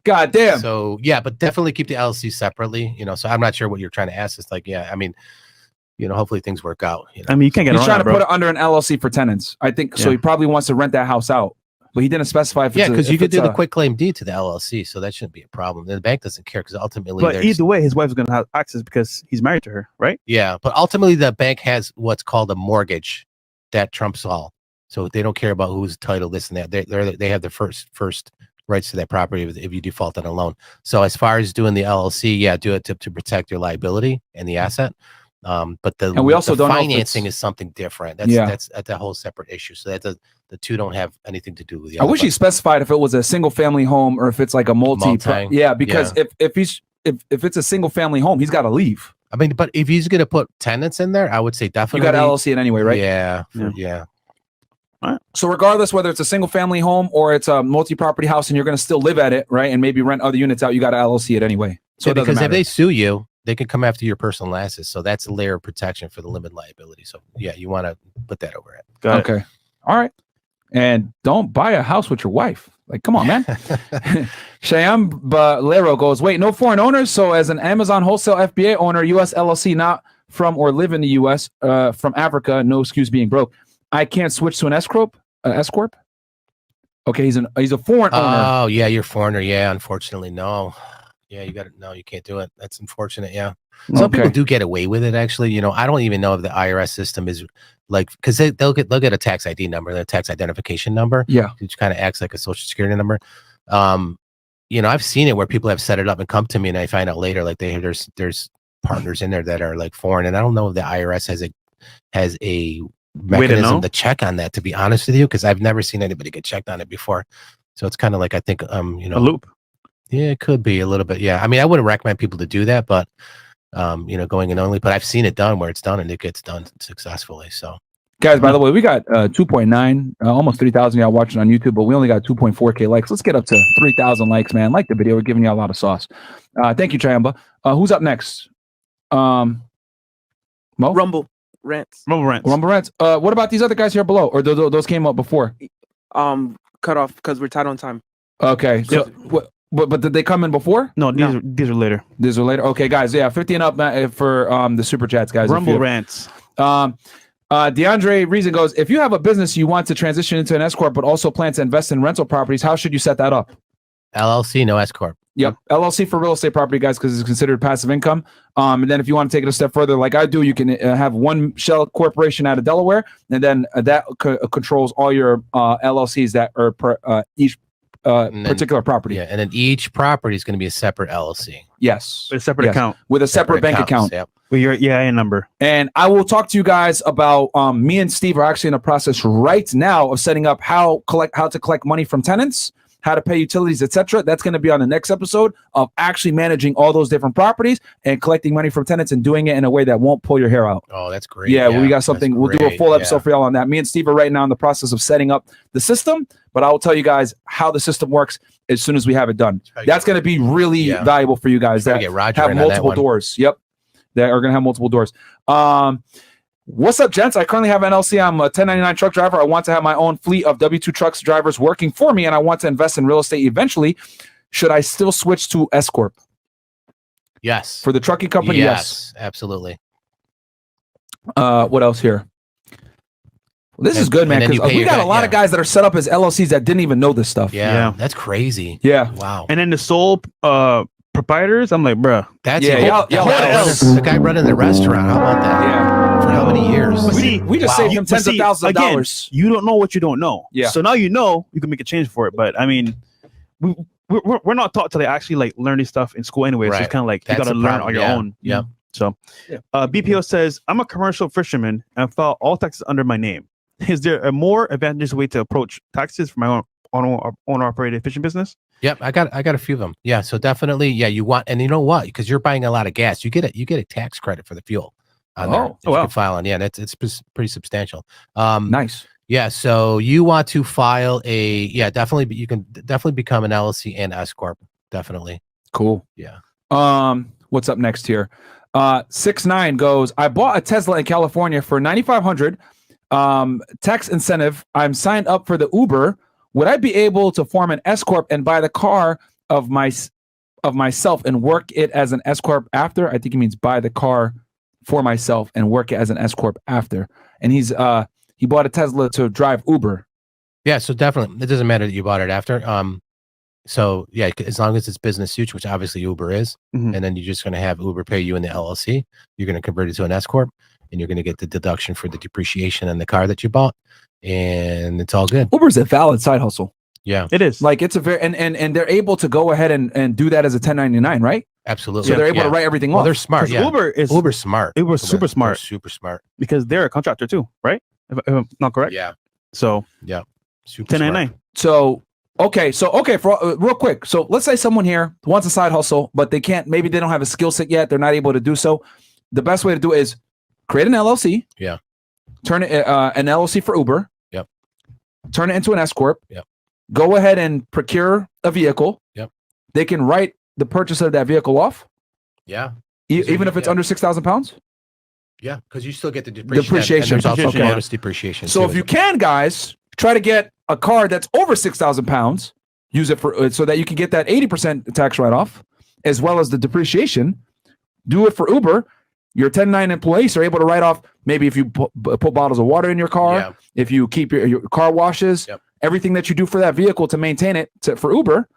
God damn. So yeah, but definitely keep the LLC separately. So I'm not sure what you're trying to ask. It's like, yeah, I mean, hopefully things work out. I mean, you can't get. He's trying to put it under an LLC for tenants. I think so. He probably wants to rent that house out, but he didn't specify if. Because you could do the quick claim deed to the LLC, so that shouldn't be a problem. The bank doesn't care because ultimately. But either way, his wife's going to have access because he's married to her, right? Yeah, but ultimately the bank has what's called a mortgage that trumps all. So they don't care about who's title, this and that. They have the first rights to that property if you default on a loan. So as far as doing the LLC, do it to protect your liability and the asset. But we also don't financing is something different. That's a whole separate issue. So that the two don't have anything to do with the other. I wish he specified if it was a single family home or if it's like a because if it's a single family home, he's got to leave. I mean, but if he's going to put tenants in there, I would say definitely. You got LLC in anyway, right? Yeah. Right. So regardless whether it's a single family home or it's a multi-property house and you're going to still live at it, right, and maybe rent other units out, you got to LLC it anyway. So because if they sue you, they can come after your personal assets. So that's a layer of protection for the limited liability. So yeah, you want to put that over it. Okay. All right. And don't buy a house with your wife. Like, come on, man. Shyam Balero goes, wait, no foreign owners. So as an Amazon wholesale FBA owner, US LLC, not from or live in the US, from Africa, no excuse being broke. I can't switch to an S-CORP? S-CORP? Okay, he's a foreign owner. Oh, yeah, you're a foreigner. Yeah, unfortunately, no. Yeah, you can't do it. That's unfortunate. Yeah. Some people do get away with it, actually. I don't even know if the IRS system is like, because they'll get a tax ID number, their tax identification number. Yeah. Which kind of acts like a social security number. I've seen it where people have set it up and come to me and I find out later, like there's partners in there that are like foreign. And I don't know if the IRS has a mechanism to check on that, to be honest with you, because I've never seen anybody get checked on it before. So it's kind of like, I think, a loop. Yeah, it could be a little bit. Yeah. I mean, I wouldn't recommend people to do that, but, going in only, but I've seen it done where it's done and it gets done successfully. So guys, by the way, we got 2.9, almost 3,000 y'all watching on YouTube, but we only got 2.4K likes. Let's get up to 3,000 likes, man. Like the video. We're giving you a lot of sauce. Thank you, Chayamba. Who's up next? Mo? Rumble Rants. What about these other guys here below? Or those came up before? Cut off because we're tight on time. Okay. So but did they come in before? No, these are later. These are later. Okay, guys. Yeah, 50 and up for the super chats, guys. Rumble Rants. DeAndre Reason goes, if you have a business you want to transition into an S-CORP but also plan to invest in rental properties, how should you set that up? LLC, no S-CORP. Yep. LLC for real estate property, guys, because it's considered passive income. And then if you want to take it a step further, like I do, you can have one shell corporation out of Delaware, and then that controls all your LLCs that are per each particular property. Yeah, and then each property is going to be a separate LLC. Yes. With a separate account. With a separate bank account. Yep. With your EIN number. And I will talk to you guys about, me and Steve are actually in a process right now of setting up how to collect money from tenants, how to pay utilities, etc. That's going to be on the next episode of actually managing all those different properties and collecting money from tenants and doing it in a way that won't pull your hair out. Oh, that's great. Yeah, we got something. We'll do a full episode for y'all on that. Me and Steve are right now in the process of setting up the system, but I will tell you guys how the system works as soon as we have it done. That's going to be really valuable for you guys that have multiple doors. Yep. That are going to have multiple doors. What's up, gents? I currently have an LLC. I'm a 1099 truck driver. I want to have my own fleet of W-2 trucks drivers working for me, and I want to invest in real estate eventually. Should I still switch to S-CORP? Yes. For the trucking company? Yes. Absolutely. What else here? Well, this is good, man, because we got a lot of guys that are set up as LLCs that didn't even know this stuff. Yeah, that's crazy. Yeah. Wow. And then the sole proprietors, I'm like, bruh. That's the guy running the restaurant. How about that? Yeah. For how many years? We just saved him tens of thousands of dollars. You don't know what you don't know. Yeah. So now you know you can make a change for it. But I mean, we're not taught to like actually like learn this stuff in school anyway. Right. So it's kind of like you got to learn on your own. Yeah. So, BPO says I'm a commercial fisherman and file all taxes under my name. Is there a more advantageous way to approach taxes for my own owner-operated fishing business? Yep, I got a few of them. Yeah, so definitely, you want, and you know what? Because you're buying a lot of gas, you get a tax credit for the fuel. You can file on. Yeah, it's pretty substantial. Nice. Yeah, so you want to file definitely. You can definitely become an LLC and S-CORP. Definitely. Cool. Yeah. What's up next here? 6-9 goes. I bought a Tesla in California for $9,500. Tax incentive. I'm signed up for the Uber. Would I be able to form an S-Corp and buy the car of myself and work it as an S-Corp after? I think he means buy the car for myself and work it as an S-Corp after. And he bought a Tesla to drive Uber. Yeah, so definitely it doesn't matter that you bought it after. So yeah, as long as it's business use, which obviously Uber is, and then you're just going to have Uber pay you in the LLC. You're going to convert it to an S-Corp. And you're going to get the deduction for the depreciation in the car that you bought, and it's all good. Uber's a valid side hustle. Yeah, it is. Like it's a very and they're able to go ahead and do that as a 1099, right? Absolutely. So they're able to write everything off. Well, they're smart. Yeah. Uber's smart. Uber's super smart. Super smart. Because they're a contractor too, right? If I'm not correct. Yeah. So super 1099. So for real quick. So let's say someone here wants a side hustle, but they can't. Maybe they don't have a skill set yet. They're not able to do so. The best way to do it is create an LLC. Yeah. Turn it an LLC for Uber. Yep. Turn it into an S-Corp. Yep. Go ahead and procure a vehicle. Yep. They can write the purchase of that vehicle off. Yeah. Even if it's under 6,000 pounds. Yeah, because you still get the depreciation. Depreciation. And there's also bonus depreciation. So if you can, guys, try to get a car that's over 6,000 pounds. Use it for so that you can get that 80% tax write-off, as well as the depreciation. Do it for Uber. Your 1099 employees are able to write off maybe if you put bottles of water in your car, if you keep your car washes, everything that you do for that vehicle to maintain it for Uber,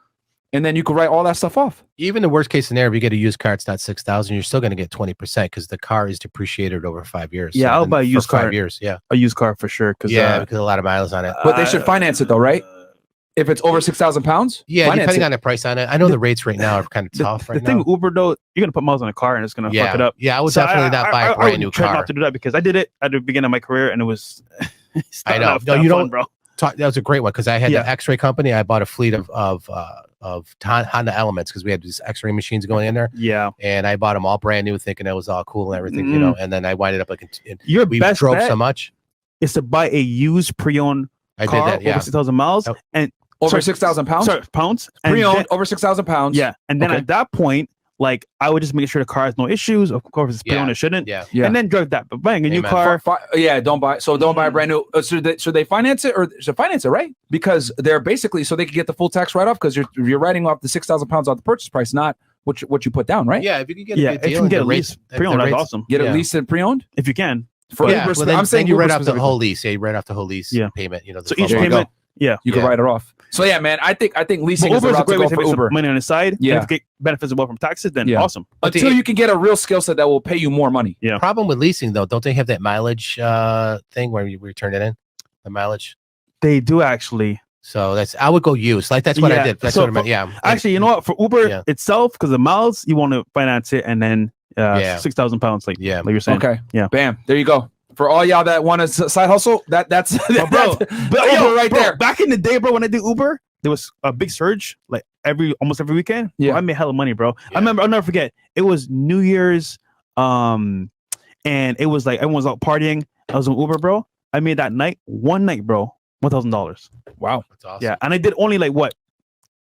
and then you can write all that stuff off. Even the worst case scenario, if you get a used car, it's not 6,000. You're still going to get 20% because the car is depreciated over 5 years. Yeah, I'll buy a used car. 5 years. Yeah, a used car for sure. Because a lot of miles on it. But they should finance it though, right? If it's over 6,000 pounds, depending on the price on it. I know the rates right now are kind of tough. The thing Uber though, you're gonna put miles on a car and it's gonna fuck it up. Yeah, I would definitely not buy a brand new car. Not to do that because I did it at the beginning of my career and it was. I know. No, you don't, bro. That was a great one because I had the X-ray company. I bought a fleet of Honda Elements because we had these X-ray machines going in there. Yeah, and I bought them all brand new, thinking it was all cool and everything, you know. And then I winded up like we drove so much. Is to buy a used pre-owned car over 6,000 miles and. Over 6,000 pounds? Sorry, pounds. Pre-owned, over 6,000 pounds. Yeah. And then at that point, like, I would just make sure the car has no issues. Of course, it's pre-owned, it shouldn't. Yeah. And then drive that. But buying a new car. Don't buy a brand new. Should they finance it or should finance it, right? Because they're basically, so they can get the full tax write-off because you're writing off the 6,000 pounds off the purchase price, not what you put down, right? Yeah. If you can get a good deal. If you can get a lease pre-owned, that's awesome. Get a lease and pre-owned? If you can. I'm saying you write off the whole lease. Yeah, you write off the whole lease payment. You know, so each payment. Yeah, you can write it off. So yeah, man, I think leasing is the route to go for Uber. Money on the side. Yeah, if you get benefits as well from taxes, then awesome. Until you can get a real skill set that will pay you more money. Yeah. Problem with leasing though, don't they have that mileage thing where you return it in the mileage? They do actually. So I would go use. Like that's what I did. That's what I meant. Yeah. Actually, you know what? For Uber itself, because the miles, you want to finance it, and then 6,000 pounds, like you're saying. Okay. Yeah. Bam. There you go. For all y'all that want a side hustle, that's Uber right there. Back in the day, bro, when I did Uber, there was a big surge, like almost every weekend. Yeah, bro, I made hella money, bro. I remember, I'll never forget. It was New Year's, and it was like everyone was out partying. I was on Uber, bro. I made that one night, bro, $1,000. Wow, that's awesome. Yeah, and I did only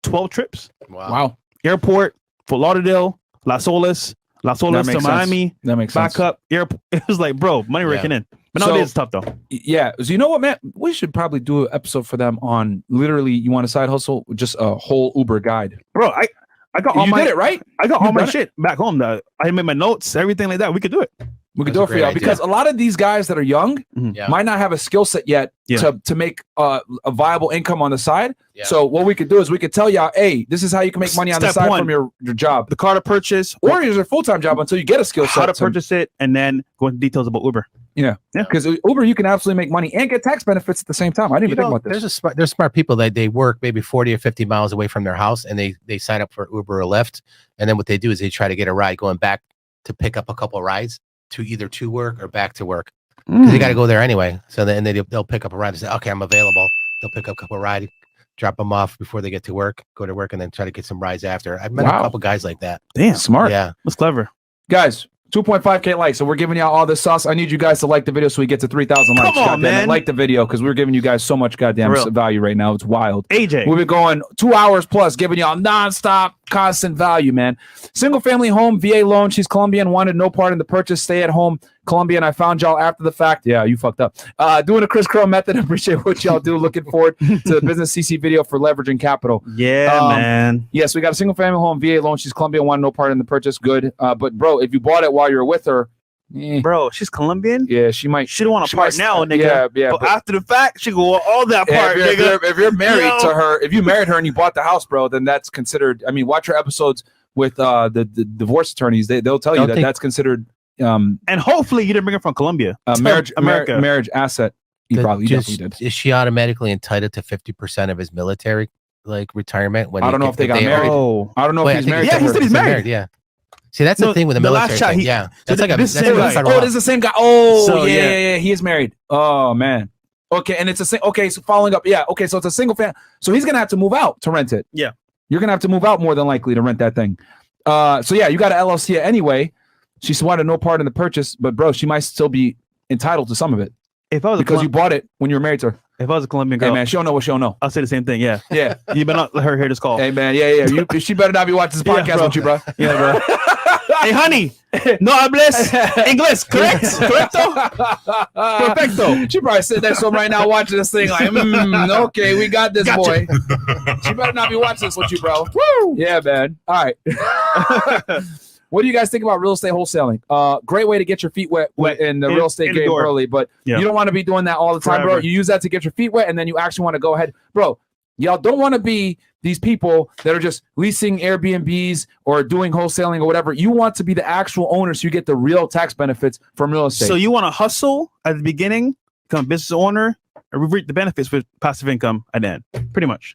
12 trips. Wow. Airport, Fort Lauderdale, Las Olas to Miami. That makes sense. Back up. Airport. It was like, bro, money raking in. But nowadays it's tough though. Yeah. So you know what, man? We should probably do an episode for them on literally you want a side hustle, just a whole Uber guide. Bro, I got all you did it, right? I got all my shit back home. I made my notes, everything like that. We could do it. We can do it for y'all because a lot of these guys that are young might not have a skill set yet to make a viable income on the side. Yeah. So what we could do is we could tell y'all, hey, this is how you can make money on the side from your job. The car to purchase. Or use your full-time job until you get a skill set. How to purchase it and then go into details about Uber. Yeah. Because Uber, you can absolutely make money and get tax benefits at the same time. I didn't even think about this. There's smart people that they work maybe 40 or 50 miles away from their house and they sign up for Uber or Lyft. And then what they do is they try to get a ride going back to pick up a couple of rides to either to work or back to work. Because they got to go there anyway. So then they'll pick up a ride and say, okay, I'm available. They'll pick up a couple of rides, drop them off before they get to work, go to work, and then try to get some rides after. I've met a couple guys like that. Damn. Smart. Yeah. That's clever. Guys, 2.5K likes. So we're giving y'all all this sauce. I need you guys to like the video so we get to 3,000 likes. Come on, man. Like the video because we're giving you guys so much goddamn value right now. It's wild. AJ. We've been going 2 hours plus giving y'all nonstop, constant value, man. Single family home, VA loan. She's Colombian, wanted no part in the purchase. Stay at home, Colombian. I found y'all after the fact. Yeah, you fucked up. Doing a Chris Crow method. Appreciate what y'all do. Looking forward to the business CC video for leveraging capital. Yeah, man. Yes, we got a single family home, VA loan. She's Colombian, wanted no part in the purchase. Good. But bro, if you bought it while you were with her, bro, she's Colombian. Yeah, she might. She don't want to part now, nigga. Yeah. But after the fact, she go all that part, nigga. If you're married to her, if you married her and you bought the house, bro, then that's considered. I mean, watch her episodes with the divorce attorneys. They'll tell you that's considered. And hopefully you didn't bring her from Colombia. Marriage asset. You definitely did. Is she automatically entitled to 50% of his military retirement? When I don't know if they got married. I don't know if he's married. Yeah, he said he's married. Yeah. See, that's the thing with the military last shot, thing. That's like this same guy. Oh, this is the same guy. Oh, so, yeah. He is married. Oh, man. Okay, and it's a okay. So following up, okay. So it's a single family. So he's gonna have to move out to rent it. Yeah, you're gonna have to move out more than likely to rent that thing. So yeah, you got an LLC anyway. She wanted no part in the purchase, but bro, she might still be entitled to some of it. If I was because you bought it when you were married to her. If I was a Colombian girl, hey man, she don't know what she don't know. I'll say the same thing. Yeah. You better not let her hear this call. Hey man, she better not be watching this podcast with you, bro. Yeah, bro. Hey, honey, no hables English, correct? Correcto? Perfecto. She probably sitting there so right now watching this thing like, okay, we got this, boy. She better not be watching this with you, bro. Woo! Yeah, man. All right. What do you guys think about real estate wholesaling? Great way to get your feet wet in the real estate game early, but you don't want to be doing that all the time, bro. You use that to get your feet wet, and then you actually want to go ahead. Bro, y'all don't want to be these people that are just leasing Airbnbs or doing wholesaling or whatever. You want to be the actual owner so you get the real tax benefits from real estate. So you want to hustle at the beginning, become a business owner, and reap the benefits with passive income at the end, pretty much.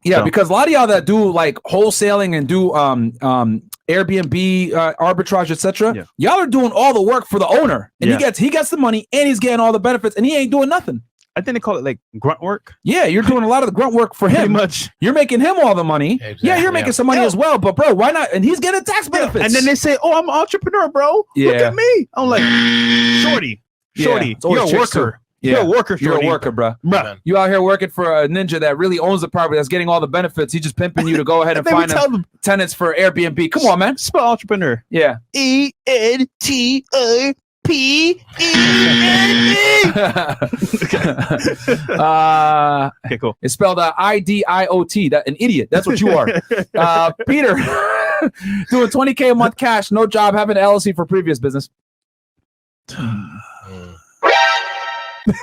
Yeah, because a lot of y'all that do like wholesaling and do Airbnb arbitrage, etc. Y'all are doing all the work for the owner, and he gets the money and he's getting all the benefits, and he ain't doing nothing. I think they call it like grunt work. Yeah, you're doing a lot of the grunt work for him. Pretty much. You're making him all the money. Exactly, you're making some money as well, but bro, why not? And he's getting tax benefits. And then they say, "Oh, I'm an entrepreneur, bro. Look at me." I'm like, "Shorty, you're a worker." You're a worker, shorty. You're a worker, bro. You out here working for a ninja that really owns the property, that's getting all the benefits. He's just pimping you to go ahead and find tenants for Airbnb. Come on, man. Spell entrepreneur. Yeah. ENTRPENE. Okay, cool. It's spelled IDIOT. That an idiot. That's what you are. Peter, doing 20K a month cash, no job, having an LLC for previous business. Yo,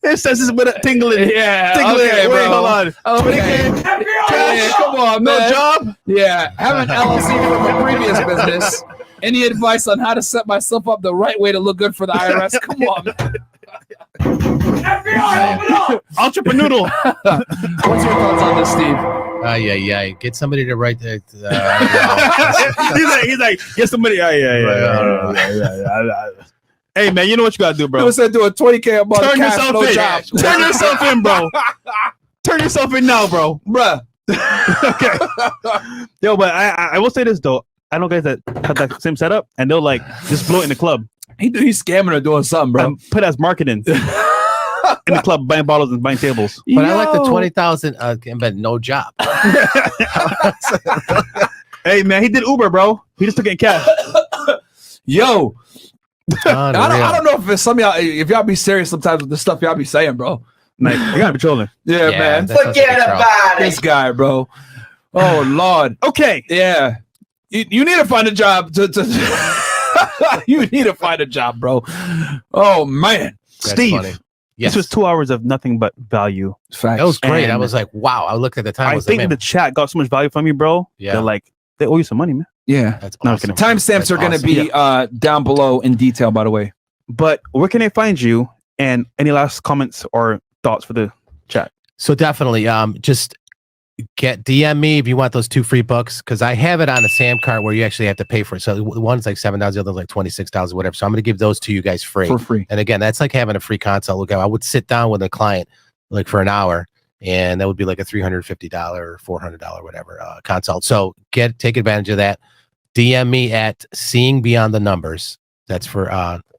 it says it's been tingling. Yeah, tingling. Okay, wait, bro. Hold on. Okay. Cash. Come on, man. No job. Yeah, have an LLC from a previous business. Any advice on how to set myself up the right way to look good for the IRS? Come on, man. Entrepreneurial. What's your thoughts on this, Steve? Yeah. Get somebody to write that. He's like, get somebody. Yeah. Hey man, you know what you gotta do, bro. You said do a 20K a month. Turn cash, yourself no in. job. Turn yourself in, bro. Turn yourself in now, bro. Bruh. Okay. Yo, but I will say this though. I know guys that have that same setup and they'll like just blow it in the club. He's scamming or doing something, bro. Put as marketing in the club, buying bottles and buying tables. But I like the 20,000, but no job. Hey man, he did Uber, bro. He just took it in cash. Yo. I don't know if it's some of y'all, if y'all be serious sometimes with the stuff y'all be saying, bro. Like, you gotta be trolling. Yeah, man. Forget about it. This guy, bro. Oh Lord. Okay. Yeah. You need to find a job to You need to find a job, bro. Oh man, That's Steve. funny. Yes. This was 2 hours of nothing but value. facts. That was great. I And was like, wow. I looked at the time. I was think like, the chat got so much value from you, bro. Yeah. They're like, they owe you some money, man. Yeah. that's No, awesome. kidding. Timestamps That's are going to awesome. be down below in detail, by the way. But where can they find you? And any last comments or thoughts for the chat? So definitely, just DM me if you want those 2 free books, because I have it on a SAM card where you actually have to pay for it. So one's like $7, the other's like $26, whatever. So I'm going to give those to you guys free. For free. And again, that's like having a free consult. Look, I would sit down with a client like for an hour, and that would be like a $350 or $400, whatever consult. So take advantage of that. DM me at Seeing Beyond the Numbers. That's for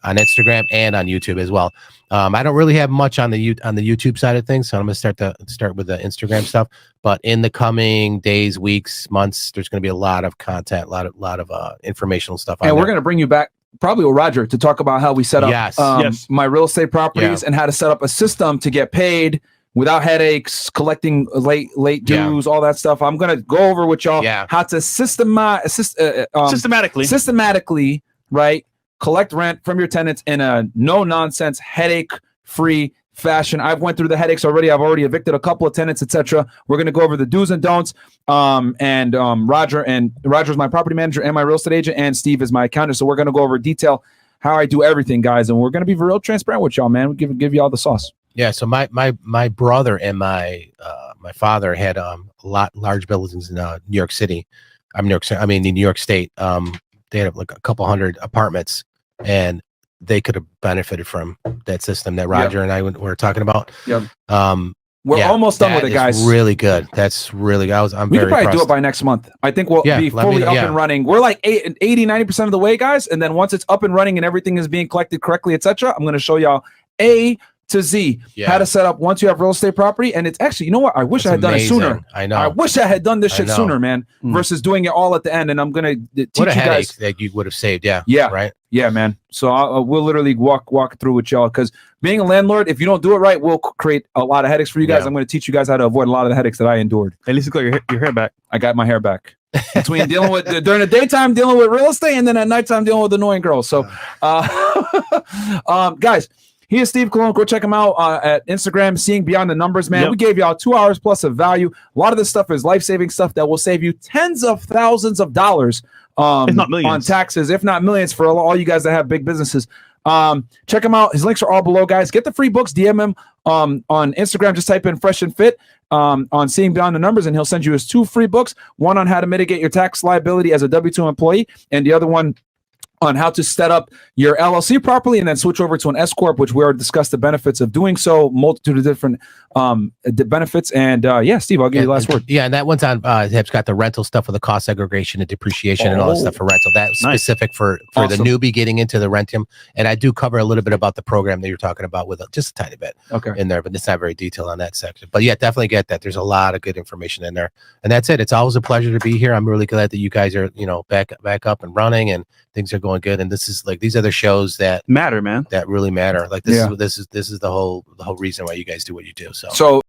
on Instagram and on YouTube as well. I don't really have much on the YouTube side of things, so I'm going to start with the Instagram stuff. But in the coming days, weeks, months, there's going to be a lot of content, a lot of informational stuff. And we're going to bring you back probably with Roger to talk about how we set up Yes. my real estate properties and how to set up a system to get paid without headaches, collecting late dues, all that stuff. I'm going to go over with y'all how to systematically, right, collect rent from your tenants in a no-nonsense, headache-free fashion. I've went through the headaches already. I've already evicted a couple of tenants, etc. We're going to go over the do's and don'ts. Roger's my property manager and my real estate agent, and Steve is my accountant. So we're going to go over detail how I do everything, guys, and we're going to be real transparent with y'all, man. We give you all the sauce. Yeah. So my brother and my father had large buildings in New York City. In New York State. They had like a couple hundred apartments, and they could have benefited from that system that Roger and I were talking about. Yep. We're almost done with it, guys. Really good. That's really good. I'm we very could probably impressed. do it by next month. I think we'll be fully up and running. We're like 80-90% of the way, guys. And then once it's up and running and everything is being collected correctly, etc., I'm going to show y'all A to Z how to set up once you have real estate property. And it's actually, you know what? I wish I had done it sooner. I know. I wish I had done this shit sooner, man, versus doing it all at the end. And I'm going to teach what a you headache guys that you would have saved. Yeah. Right. Yeah, man. So we'll literally walk through with y'all, because being a landlord, if you don't do it right, we'll create a lot of headaches for you guys. I'm going to teach you guys how to avoid a lot of the headaches that I endured. At least you got your hair back. I got my hair back. Between dealing with during the daytime dealing with real estate, and then at nighttime dealing with annoying girls. So guys, he is Steve Colon. Go check him out at Instagram, Seeing Beyond the Numbers, man. We gave y'all 2 hours plus of value. A lot of this stuff is life-saving stuff that will save you tens of thousands of dollars if not millions. on taxes, if not millions, for all you guys that have big businesses. Check him out. His links are all below, guys. Get the free books. DM him on Instagram. Just type in Fresh and Fit on Seeing Beyond the Numbers, and he'll send you his 2 free books, one on how to mitigate your tax liability as a W-2 employee, and the other one on how to set up your LLC properly and then switch over to an S-CORP, which we already discussed the benefits of doing so, multitude of different benefits. And Steve, I'll give you the last word. Yeah, and that one's on, it's got the rental stuff with the cost segregation and depreciation and all that stuff for rental. That's specific for the newbie getting into the rentum. And I do cover a little bit about the program that you're talking about with just a tiny bit in there, but it's not very detailed on that section. But yeah, definitely get that. There's a lot of good information in there. And that's it. It's always a pleasure to be here. I'm really glad that you guys are, back up and running, and things are going good. And this is like, these are the shows that matter, man. That really matter. Like this is the whole reason why you guys do what you do. So